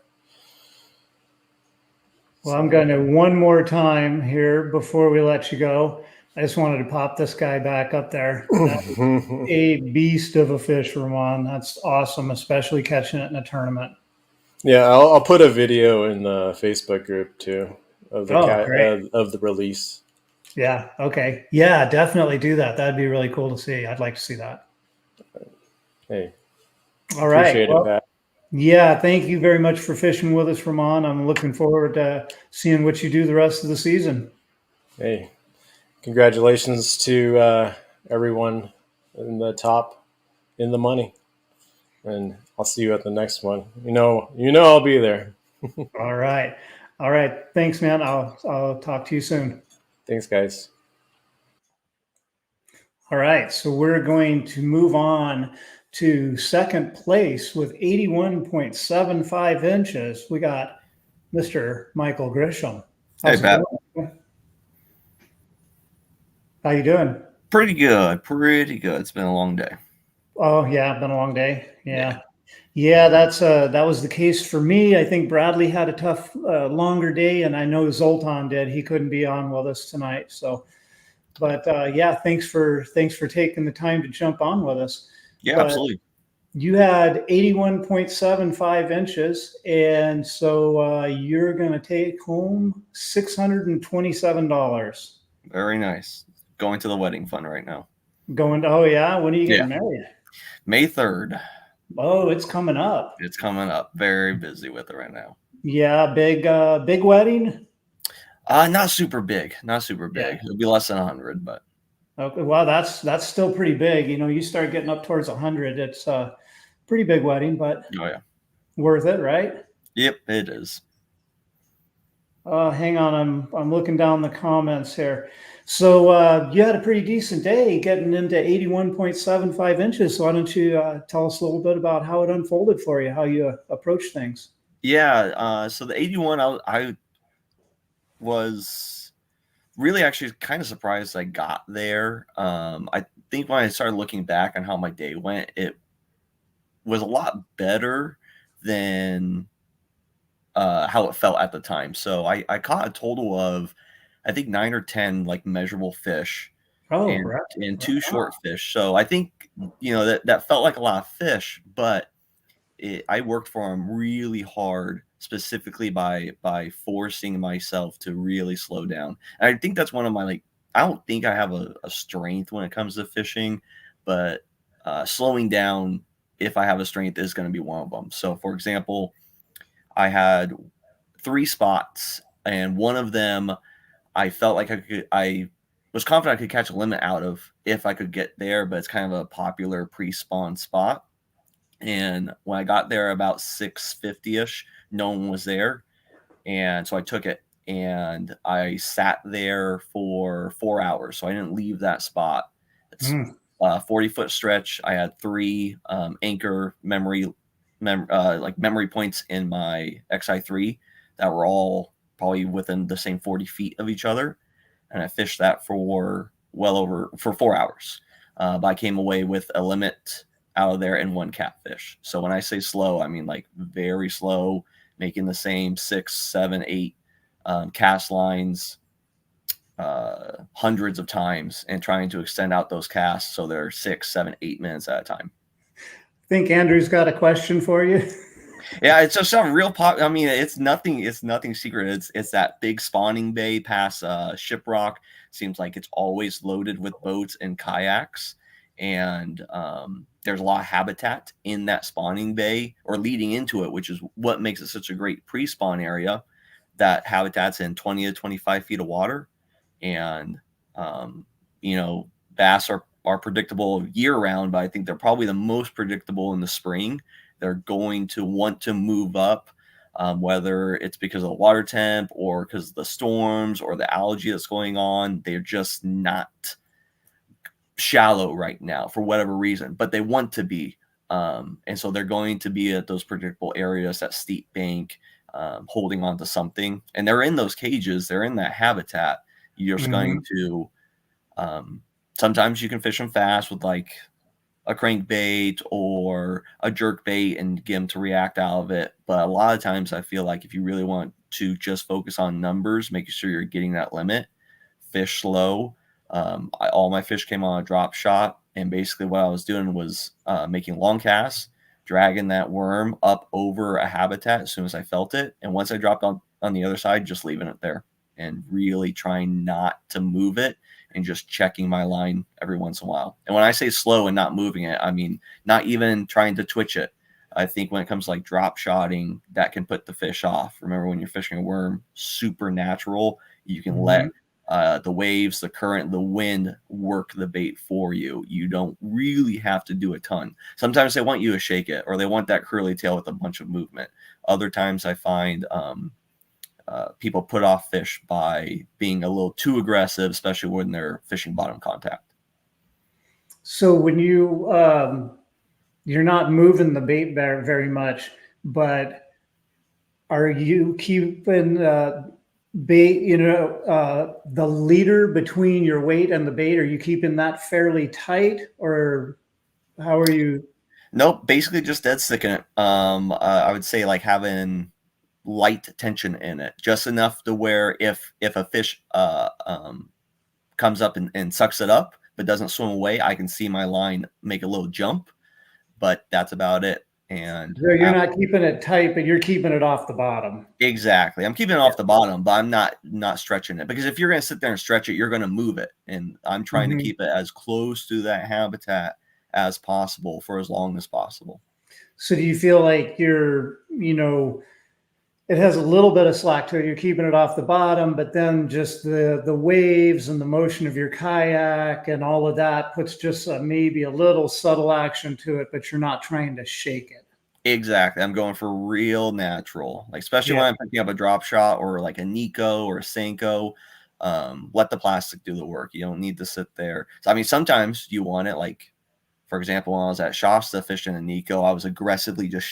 Well, I'm going to one more time here before we let you go. I just wanted to pop this guy back up there. That's a beast of a fish, Ramon. That's awesome, especially catching it in a tournament. Yeah, I'll put a video in the Facebook group too of the Oh, great. of the release. Yeah. Okay. Yeah, definitely do that. That'd be really cool to see. I'd like to see that. Hey, All right. appreciate it, Well, Pat. yeah, thank you very much for fishing with us, Ramon. I'm looking forward to seeing what you do the rest of the season. Hey, congratulations to everyone in the top in the money, and I'll see you at the next one. I'll be there. All right. All right. Thanks, man. I'll talk to you soon. Thanks, guys. All right. So we're going to move on to second place with 81.75 inches. We got Mr. Michael Grisham. Hey, How's it Pat. going? How you doing? Pretty good. Pretty good. It's been a long day. Oh yeah, been a long day. Yeah. Yeah, that was the case for me. I think Bradley had a tough, longer day, and I know Zoltan did. He couldn't be on with us tonight. So, but yeah, thanks for taking the time to jump on with us. Yeah, But absolutely. you had 81.75 inches, and so you're going to take home $627. Very nice. Going to the wedding fund right now. Going to, oh yeah, when are you getting Yeah. married? May 3rd. Oh, it's coming up. It's coming up. Very busy with it right now. Yeah, big wedding. Not super big. Not super big. Yeah. It'll be less than 100, but Okay, well, that's still pretty big. You start getting up towards 100, it's a pretty big wedding, but oh yeah. worth it, right? Yep, it is. Hang on, I'm looking down the comments here. So you had a pretty decent day getting into 81.75 inches. So why don't you tell us a little bit about how it unfolded for you, how you approach things? Yeah. So the 81, I was really actually kind of surprised I got there. I think when I started looking back on how my day went, it was a lot better than how it felt at the time. So I caught a total of, I think, 9 or 10 like measurable fish Oh, and, right. and 2 short fish. So I think, that felt like a lot of fish, but I worked for them really hard specifically by forcing myself to really slow down. And I think that's one of my, like, I don't think I have a strength when it comes to fishing, but slowing down, if I have a strength, is going to be one of them. So, for example, I had 3 spots, and one of them I felt like I was confident I could catch a limit out of if I could get there, but it's kind of a popular pre-spawn spot. And when I got there about 6:50ish, no one was there, and so I took it and I sat there for 4 hours. So I didn't leave that spot. It's a 40-foot stretch. I had 3 anchor memory points in my XI3 that were all probably within the same 40 feet of each other, and I fished that for 4 hours. But I came away with a limit out of there and 1 catfish. So when I say slow, I mean like very slow, making the same 6, 7, 8 cast lines hundreds of times and trying to extend out those casts so they're 6, 7, 8 minutes at a time. I think Andrew's got a question for you. Yeah, it's just some real pop. I mean, it's nothing secret. It's that big spawning bay past Shiprock. Seems like it's always loaded with boats and kayaks, and there's a lot of habitat in that spawning bay or leading into it, which is what makes it such a great pre-spawn area. That habitat's in 20 to 25 feet of water, and bass are predictable year round, but I think they're probably the most predictable in the spring. They're going to want to move up, whether it's because of the water temp or because of the storms or the algae that's going on. They're just not shallow right now for whatever reason, but they want to be. And so they're going to be at those predictable areas, that steep bank, holding on to something. And they're in those cages. They're in that habitat. You're just going to sometimes you can fish them fast with like a crankbait or a jerk bait and get them to react out of it. But a lot of times I feel like if you really want to just focus on numbers, making sure you're getting that limit, fish slow. All my fish came on a drop shot, and basically what I was doing was making long casts, dragging that worm up over a habitat as soon as I felt it. And once I dropped on the other side, just leaving it there and really trying not to move it and just checking my line every once in a while. And when I say slow and not moving it, I mean not even trying to twitch it. I think when it comes to like drop shotting, that can put the fish off. Remember, when you're fishing a worm, super natural. You can let the waves, the current, the wind work the bait for you. You don't really have to do a ton. Sometimes they want you to shake it, or they want that curly tail with a bunch of movement. Other times I find people put off fish by being a little too aggressive, especially when they're fishing bottom contact. So when you're not moving the bait very much, but are you keeping bait, the leader between your weight and the bait? Are you keeping that fairly tight, or how are you? Nope, basically just dead sticking it. I would say like having light tension in it, just enough to where if a fish comes up and sucks it up but doesn't swim away, I can see my line make a little jump, but that's about it. And so you're not keeping it tight, but you're keeping it off the bottom. Exactly. I'm keeping it off the bottom, but I'm not stretching it, because if you're going to sit there and stretch it, you're going to move it. And I'm trying to keep it as close to that habitat as possible for as long as possible. So do you feel like you're, it has a little bit of slack to it, you're keeping it off the bottom, but then just the waves and the motion of your kayak and all of that puts just maybe a little subtle action to it, but you're not trying to shake it. Exactly. I'm going for real natural, like especially when I'm picking up a drop shot or like a Nico or a Senko. Let the plastic do the work. You don't need to sit there. So I mean, sometimes you want it, like for example, when I was at Shasta fishing a Nico, I was aggressively just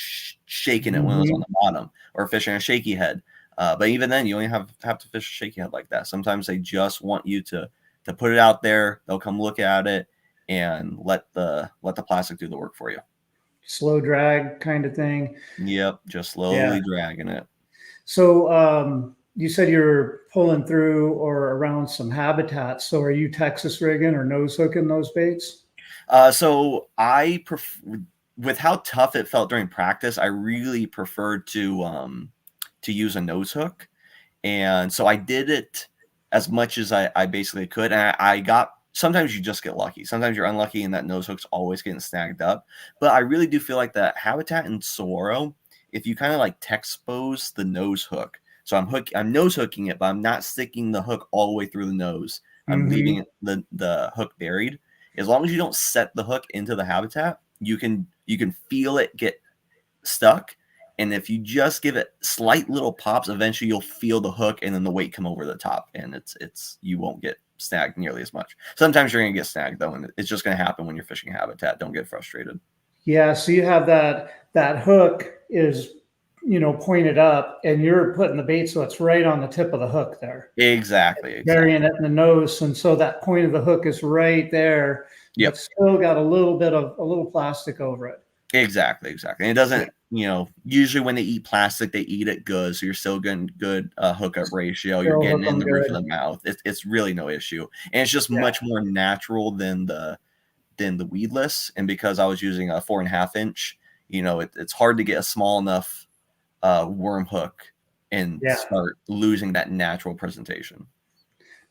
shaking it when it was on the bottom, or fishing a shaky head. But even then, you only have to fish a shaky head like that. Sometimes they just want you to put it out there. They'll come look at it and let the plastic do the work for you. Slow drag kind of thing. Yep, just slowly dragging it. So you said you're pulling through or around some habitats. So are you Texas rigging or nose hooking those baits? So with how tough it felt during practice, I really preferred to to use a nose hook. And so I did it as much as I basically could. And I got, sometimes you just get lucky. Sometimes you're unlucky and that nose hook's always getting snagged up. But I really do feel like that habitat in Saguaro, if you kind of like texpose the nose hook. So I'm nose hooking it, but I'm not sticking the hook all the way through the nose. I'm leaving it, the hook buried. As long as you don't set the hook into the habitat, you can feel it get stuck. And if you just give it slight little pops, eventually you'll feel the hook and then the weight come over the top, and it's you won't get snagged nearly as much. Sometimes you're gonna get snagged though, and it's just gonna happen when you're fishing habitat. Don't get frustrated. Yeah, so you have that hook is, pointed up, and you're putting the bait so it's right on the tip of the hook there. Exactly. Burying it in the nose, and so that point of the hook is right there. Yep. It's still got a little plastic over it. Exactly. And it doesn't, usually when they eat plastic, they eat it good. So you're still getting good hookup ratio. You're getting in the roof of the mouth. It's really no issue. And it's just much more natural than the weedless. And because I was using a 4.5 inch, it's hard to get a small enough worm hook and start losing that natural presentation.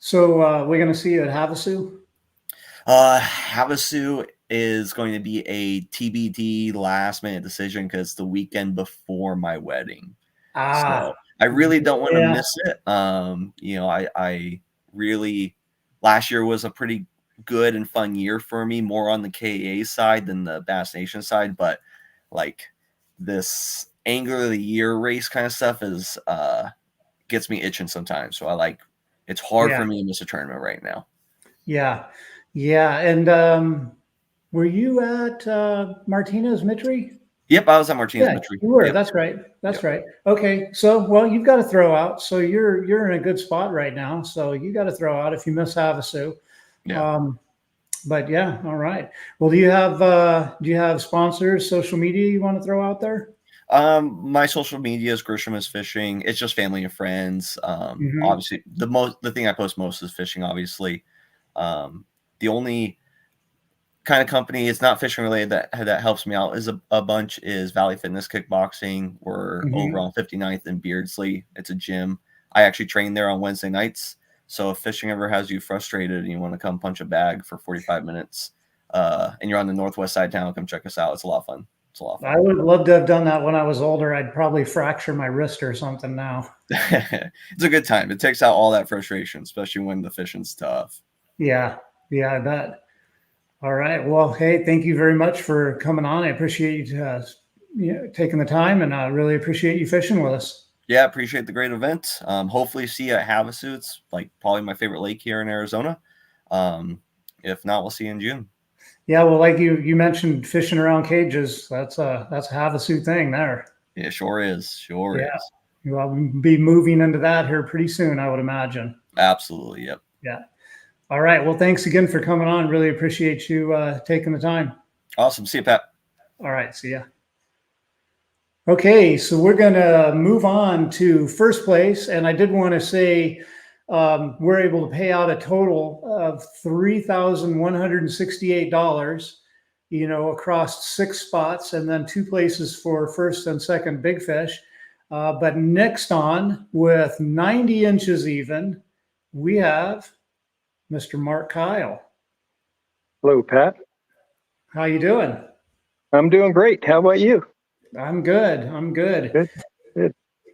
So we're going to see you at Havasu? Havasu is going to be a TBD last minute decision because the weekend before my wedding. So I really don't want to miss it. I really, last year was a pretty good and fun year for me, more on the KA side than the Bass Nation side, but like this Angler of the Year race kind of stuff is gets me itching sometimes. So it's hard for me to miss a tournament right now. Yeah. And were you at Martinez Mitri? Yep, I was at Martinez Mitri. You were. Yep. That's right. That's right. Okay, so well, you've got to throw out. So you're in a good spot right now. So you got to throw out if you miss Havasu. Yeah. But yeah, all right. Well, do you have sponsors, social media you want to throw out there? My social media is Grisham is Fishing. It's just family and friends. Obviously, the thing I post most is fishing. Obviously, the only kind of company, it's not fishing related, that helps me out is a bunch is Valley Fitness Kickboxing. We're over on 59th and Beardsley. It's a gym. I actually train there on Wednesday nights. So if fishing ever has you frustrated and you want to come punch a bag for 45 minutes, and you're on the northwest side of town, come check us out. It's a lot of fun. I would love to have done that when I was older. I'd probably fracture my wrist or something now. It's a good time. It takes out all that frustration, especially when the fishing's tough. Yeah, I bet. All right. Well, hey, thank you very much for coming on. I appreciate you taking the time, and I really appreciate you fishing with us. Yeah, appreciate the great event. Hopefully see you at Havasu. It's probably my favorite lake here in Arizona. If not, we'll see you in June. Yeah, well, like you mentioned fishing around cages. That's a Havasu thing there. Yeah, sure is. Is. Well, we'll be moving into that here pretty soon, I would imagine. Absolutely. Yep. Yeah. All right. Well, thanks again for coming on. Really appreciate you taking the time. Awesome. See you, Pat. All right. See ya. Okay, so we're going to move on to first place. And I did want to say we're able to pay out a total of $3,168, across 6 spots, and then 2 places for first and second big fish. But next on, with 90 inches even, we have Mr. Mark Kyle. Hello, Pat. How you doing? I'm doing great. How about you? I'm good. Good.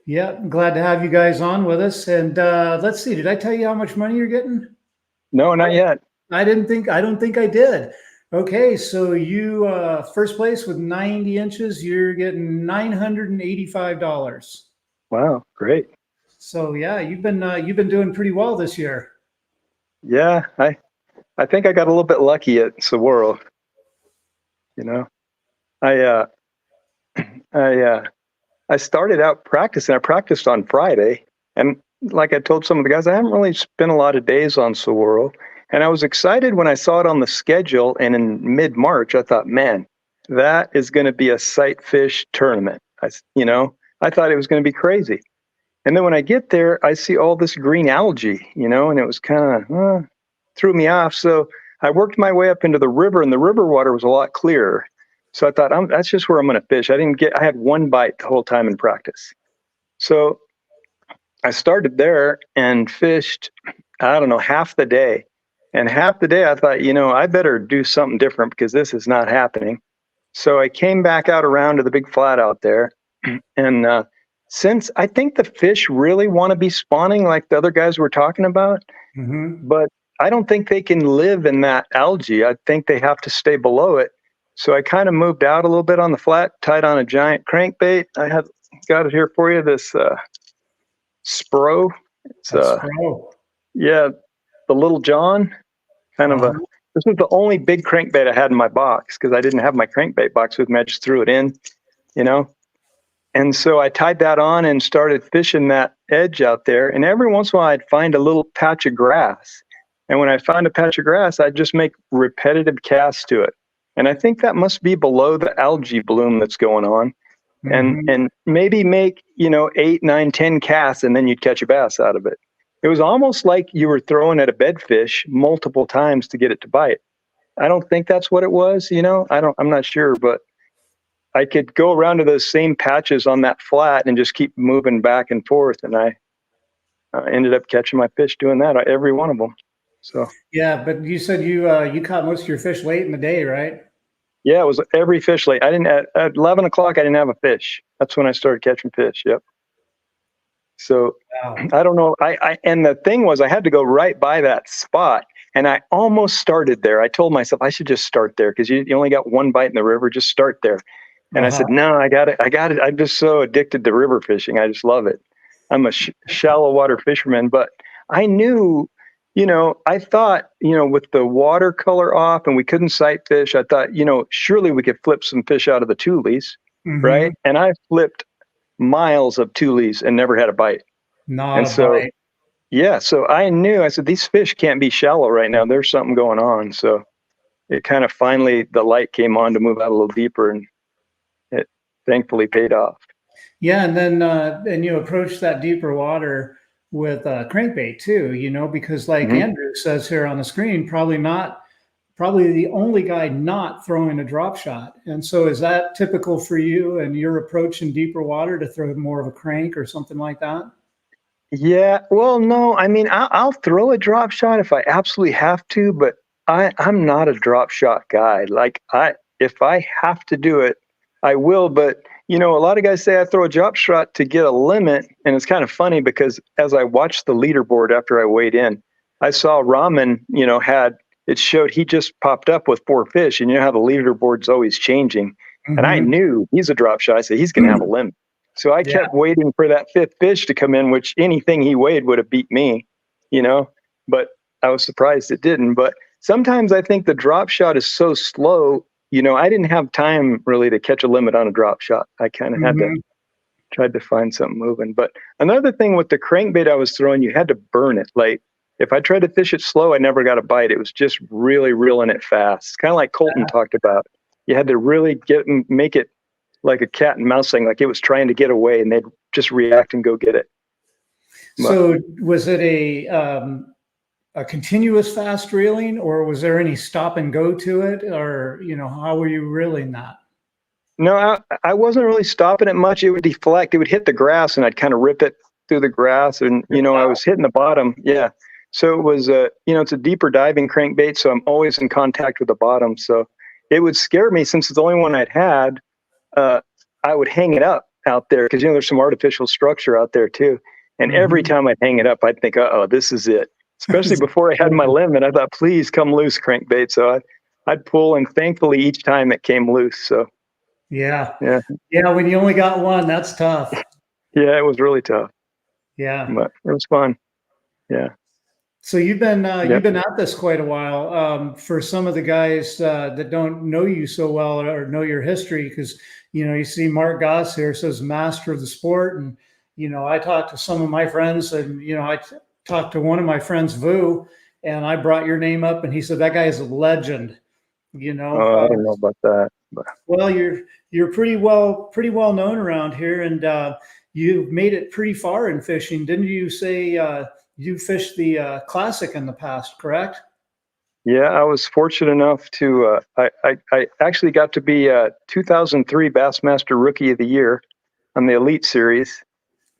Yeah, glad to have you guys on with us. And let's see, did I tell you how much money you're getting? No, not yet. I don't think I did. Okay, so you first place with 90 inches, you're getting $985. Wow, great. So yeah, you've been doing pretty well this year. Yeah, I think I got a little bit lucky at Saguaro. I started out practicing. I practiced on Friday, and like I told some of the guys, I haven't really spent a lot of days on Saguaro. And I was excited when I saw it on the schedule, and in mid-March, I thought, man, that is going to be a sight fish tournament. I thought it was going to be crazy. And then when I get there, I see all this green algae, and it was kind of threw me off. So I worked my way up into the river, and the river water was a lot clearer. So I thought, that's just where I'm going to fish. I had one bite the whole time in practice. So I started there and fished, I don't know, half the day. And half the day I thought, I better do something different because this is not happening. So I came back out around to the big flat out there. And since I think the fish really want to be spawning like the other guys were talking about, but I don't think they can live in that algae. I think they have to stay below it. So I kind of moved out a little bit on the flat, tied on a giant crankbait. I have got it here for you, this Spro. It's yeah, the Little John, kind of a. This was the only big crankbait I had in my box because I didn't have my crankbait box with me. I just threw it in, And so I tied that on and started fishing that edge out there. And every once in a while, I'd find a little patch of grass. And when I found a patch of grass, I'd just make repetitive casts to it. And I think that must be below the algae bloom that's going on. And maybe make 8, 9, 10 casts, and then you'd catch a bass out of it. It was almost like you were throwing at a bedfish multiple times to get it to bite. I don't think that's what it was. I'm not sure, but I could go around to those same patches on that flat and just keep moving back and forth, and I ended up catching my fish doing that, every one of them. So yeah, but you said you caught most of your fish late in the day, right? Yeah, it was every fish late. I didn't at 11 o'clock. I didn't have a fish. That's when I started catching fish. Yep. So wow. I don't know. And the thing was, I had to go right by that spot, and I almost started there. I told myself I should just start there because you only got one bite in the river. Just start there. And I said, no, I got it. I'm just so addicted to river fishing. I just love it. I'm a shallow water fisherman, but I knew, I thought, with the watercolor off and we couldn't sight fish, I thought, surely we could flip some fish out of the tulies, right? And I flipped miles of tulies and never had a bite. Bite. Yeah, so I knew, I said, these fish can't be shallow right now. There's something going on. So it kind of finally, the light came on to move out a little deeper, and it thankfully paid off. Yeah, and then and you approach that deeper water with crankbait too, because like Andrew says here on the screen, probably the only guy not throwing a drop shot. And so is that typical for you and your approach in deeper water to throw more of a crank or something like that? Yeah, well, no, I mean, I'll throw a drop shot if I absolutely have to, but I'm not a drop shot guy. Like if I have to do it, I will. But, a lot of guys say I throw a drop shot to get a limit. And it's kind of funny because as I watched the leaderboard after I weighed in, I saw Rahman, it showed he just popped up with 4 fish. And you know how the leaderboard's always changing. And I knew he's a drop shot. I said, he's going to have a limit. So I kept waiting for that 5th fish to come in, which anything he weighed would have beat me, but I was surprised it didn't. But sometimes I think the drop shot is so slow, I didn't have time really to catch a limit on a drop shot. I kind of had to tried to find something moving. But another thing with the crankbait I was throwing, you had to burn it. Like if I tried to fish it slow, I never got a bite. It was just really reeling it fast. It's kind of like Colton talked about. You had to really make it like a cat and mouse thing, like it was trying to get away and they'd just react and go get it. So was it a continuous fast reeling, or was there any stop and go to it, or, how were you reeling that? No, I wasn't really stopping it much. It would deflect. It would hit the grass and I'd kind of rip it through the grass and, I was hitting the bottom. Yeah. So it was, it's a deeper diving crankbait. So I'm always in contact with the bottom. So it would scare me since it's the only one I'd had. I would hang it up out there because, there's some artificial structure out there too. And every time I'd hang it up, I'd think, this is it. Especially before I had my limit, I thought, please come loose, crankbait. So I'd pull, and thankfully each time it came loose. So yeah. When you only got one, that's tough. Yeah, it was really tough. Yeah, but it was fun. Yeah. So you've been at this quite a while. For some of the guys that don't know you so well or know your history, because you see Mark Goss here says master of the sport, and I talked to some of my friends, and I talked to one of my friends, Vu, and I brought your name up, and he said that guy is a legend. I don't know about that. But. Well, you're pretty well known around here, and you've made it pretty far in fishing. Didn't you say you fished the Classic in the past, correct? Yeah, I was fortunate enough to, I actually got to be 2003 Bassmaster Rookie of the Year on the Elite Series.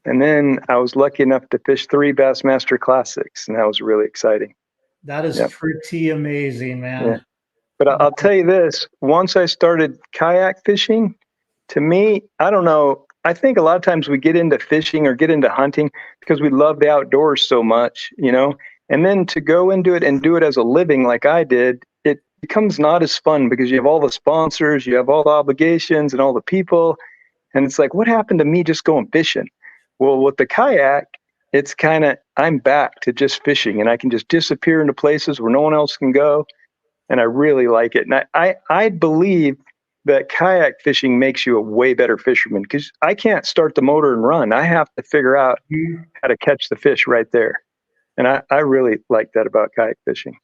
And then I was lucky enough to fish 3 Bassmaster Classics, and that was really exciting. That is Yep. pretty amazing, man. Yeah. But I'll tell you this, once I started kayak fishing, to me, I don't know, I think a lot of times we get into fishing or get into hunting because we love the outdoors so much, you know, and then to go into it and do it as a living like I did, it becomes not as fun because you have all the sponsors, you have all the obligations and all the people. And it's like, what happened to me just going fishing? Well, with the kayak, it's kind of, I'm back to just fishing and I can just disappear into places where no one else can go. And I really like it. And I believe that kayak fishing makes you a way better fisherman because I can't start the motor and run. I have to figure out how to catch the fish right there. And I really like that about kayak fishing.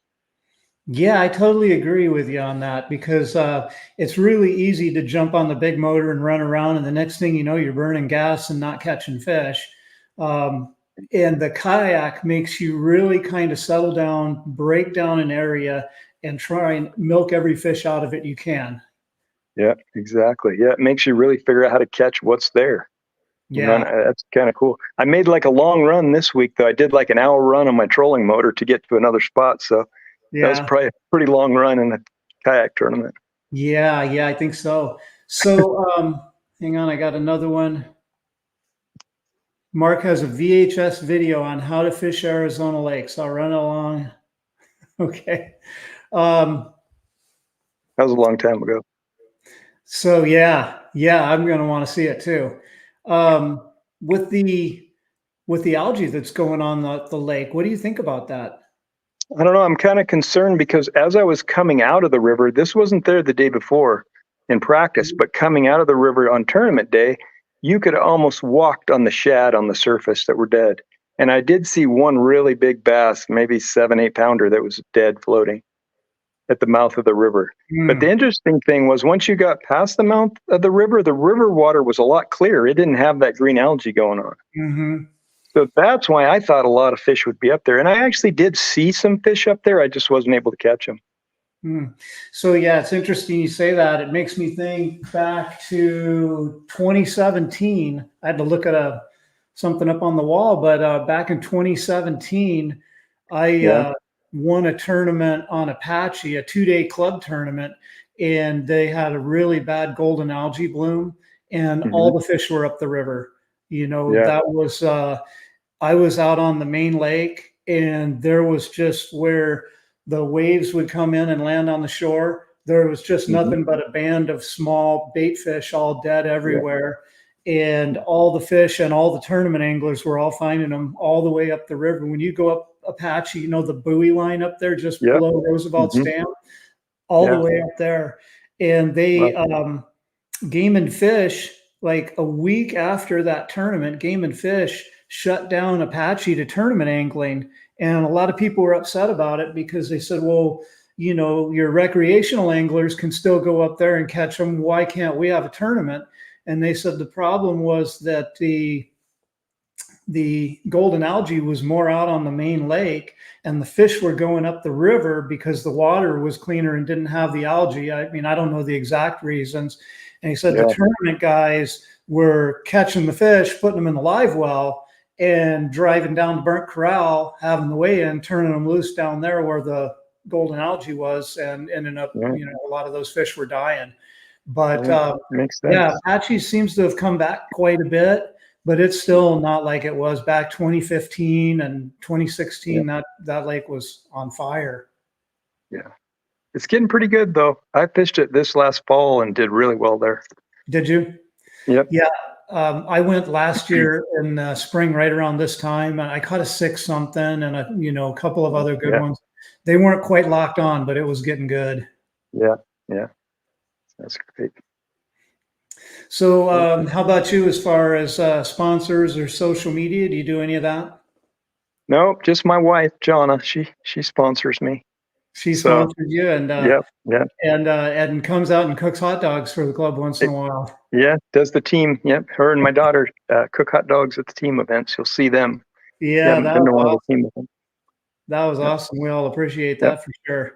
Yeah, I totally agree with you on that because it's really easy to jump on the big motor and run around, and the next thing you know, you're burning gas and not catching fish. And the kayak makes you really kind of settle down, break down an area, and try and milk every fish out of it you can. Yeah, exactly. Yeah, it makes you really figure out how to catch what's there. Yeah. That's kind of cool. I made like a long run this week, though. I did like an hour run on my trolling motor to get to another spot. So that was Yeah. probably a pretty long run in a kayak tournament. Yeah. I think so. So hang on, I got another one. Mark has a VHS video on how to fish Arizona lakes. I'll run along. Okay. That was a long time ago. So yeah, I'm going to want to see it too. With the algae that's going on the lake, what do you think about that? I don't know. I'm kind of concerned because as I was coming out of the river, this wasn't there the day before in practice, but coming out of the river on tournament day, you could almost walked on the shad on the surface that were dead. And I did see one really big bass, maybe 7-8 pounder that was dead floating at the mouth of the river. But the interesting thing was once you got past the mouth of the river water was a lot clearer. It didn't have that green algae going on. Mm-hmm. So that's why I thought a lot of fish would be up there. And I actually did see some fish up there. I just wasn't able to catch them. So yeah, it's interesting you say that. It makes me think back to 2017. I had to look at something up on the wall, but back in 2017, I won a tournament on Apache, a 2-day club tournament, and they had a really bad golden algae bloom, and all the fish were up the river. You know, that was I was out on the main lake, and there was just where the waves would come in and land on the shore. There was just nothing but a band of small bait fish all dead everywhere. And all the fish and all the tournament anglers were all finding them all the way up the river. When you go up Apache, you know, the buoy line up there just below Roosevelt's Dam, all the way up there. And they, Game and Fish, like a week after that tournament, Game and Fish shut down Apache to tournament angling. And a lot of people were upset about it because they said, well, you know, your recreational anglers can still go up there and catch them. Why can't we have a tournament? And they said the problem was that the golden algae was more out on the main lake, and the fish were going up the river because the water was cleaner and didn't have the algae. I mean, I don't know the exact reasons. And he said the tournament guys were catching the fish, putting them in the live well, and driving down to Burnt Corral, having the weigh-in, turning them loose down there where the golden algae was, and ended up, you know, a lot of those fish were dying. But makes sense. yeah, Apache seems to have come back quite a bit, but it's still not like it was back 2015 and 2016. That lake was on fire. Yeah. It's getting pretty good though. I fished it this last fall and did really well there. Did you? Yep. Yeah. I went last year in spring, right around this time, and I caught a 6 something and a couple of other good ones. They weren't quite locked on, but it was getting good. Yeah. That's great. So how about you as far as sponsors or social media? Do you do any of that? No, just my wife, Jonna. She sponsors me. She sponsors you, and and comes out and cooks hot dogs for the club once in a while. Yeah, does the team. Yep, her and my daughter cook hot dogs at the team events. You'll see them. Yeah, that was one awesome. of the team events. That was awesome. We all appreciate that for sure.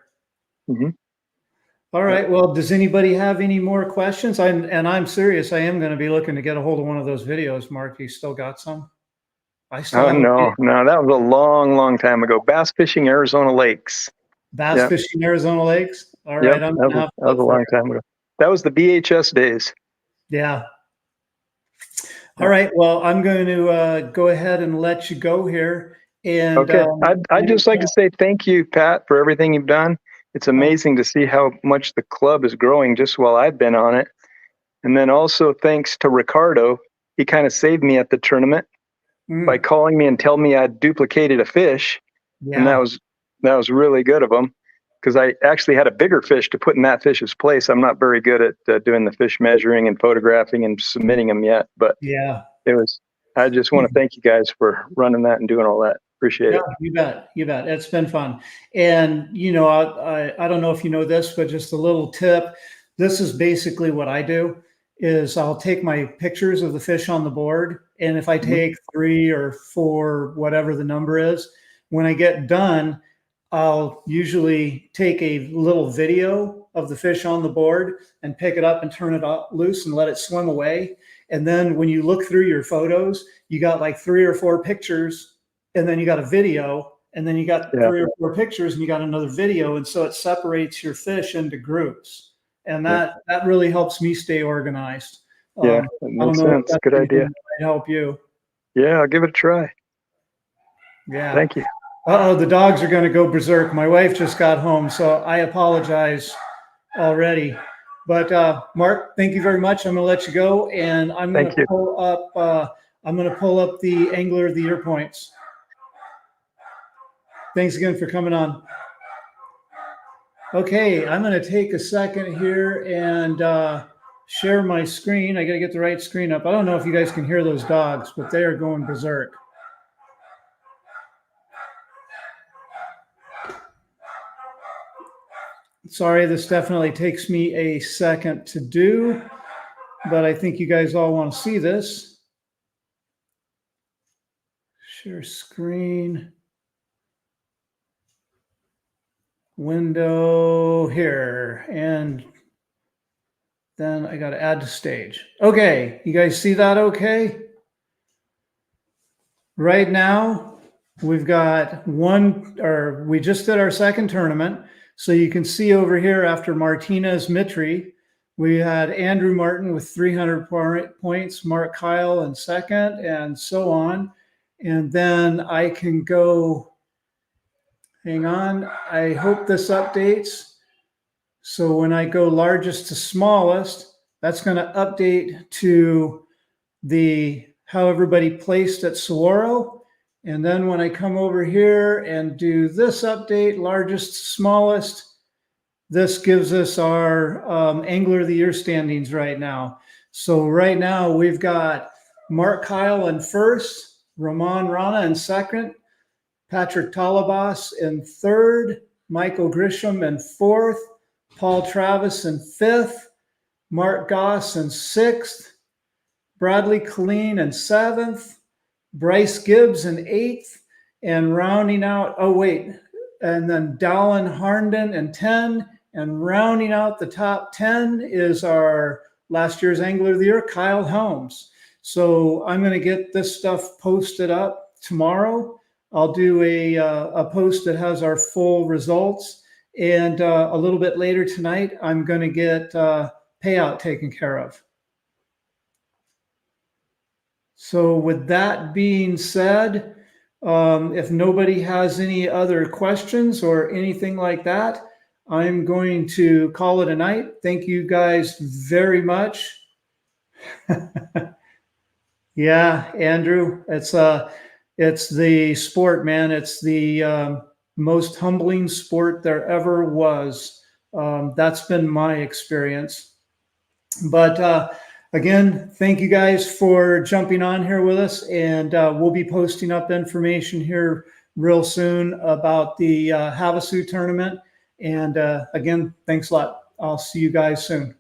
All right. Well, does anybody have any more questions? I'm serious. I am going to be looking to get a hold of one of those videos. Mark, you still got some? I still Oh, have a no, video. that was a long, long time ago. Bass fishing Arizona lakes. Bass Yep. fishing Arizona lakes. All Yep. right. I'm That going to was, have to that was a look for long it. time ago. That was the VHS days. Yeah. All right. Well, I'm going to go ahead and let you go here. And Okay. I'd just like to say thank you, Pat, for everything you've done. It's amazing to see how much the club is growing just while I've been on it. And then also thanks to Ricardo. He kind of saved me at the tournament by calling me and telling me I'd duplicated a fish. And that was really good of him, because I actually had a bigger fish to put in that fish's place. I'm not very good at doing the fish measuring and photographing and submitting them yet, but yeah. I just want to thank you guys for running that and doing all that. Appreciate it. You bet. You bet. It's been fun. And, I don't know if you know this, but just a little tip. This is basically what I do is I'll take my pictures of the fish on the board. And if I take 3 or 4, whatever the number is, when I get done, I'll usually take a little video of the fish on the board and pick it up and turn it loose and let it swim away. And then when you look through your photos, you got like 3 or 4 pictures, and then you got a video, and then you got 3 or 4 pictures, and you got another video. And so it separates your fish into groups. And that really helps me stay organized. Yeah, that I don't makes know if sense. that's Good anything idea. that might help you. Yeah, I'll give it a try. Yeah. Thank you. Uh-oh, the dogs are going to go berserk. My wife just got home, so I apologize already. But Mark, thank you very much. I'm going to let you go, and I'm going to pull up. I'm going to pull up the Angler of the Year points. Thanks again for coming on. Okay, I'm going to take a second here and share my screen. I got to get the right screen up. I don't know if you guys can hear those dogs, but they are going berserk. Sorry, this definitely takes me a second to do, but I think you guys all want to see this. Share screen. Window here. And then I got to add to stage. Okay, you guys see that okay? Right now, we've got we just did our second tournament. So you can see over here after Martinez Mitri, we had Andrew Martin with 300 points, Mark Kyle in second, and so on. And then I can go, hang on, I hope this updates. So when I go largest to smallest, that's going to update to how everybody placed at Saguaro. And then when I come over here and do this update, largest to smallest, this gives us our Angler of the Year standings right now. So right now we've got Mark Kyle in first, Ramon Rana in second, Patrick Talabas in third, Michael Grisham in fourth, Paul Travis in fifth, Mark Goss in sixth, Bradley Colleen in seventh, Bryce Gibbs in eighth, and rounding out, and then Dallin Harnden in 10, and rounding out the top 10 is our last year's Angler of the Year, Kyle Helms. So I'm going to get this stuff posted up tomorrow. I'll do a post that has our full results. And a little bit later tonight, I'm going to get Payout taken care of. So with that being said, if nobody has any other questions or anything like that, I'm going to call it a night. Thank you guys very much. Yeah, Andrew, it's the sport, man. It's the most humbling sport there ever was. That's been my experience. But again, thank you guys for jumping on here with us, and we'll be posting up information here real soon about the Havasu tournament. And again, thanks a lot. I'll see you guys soon.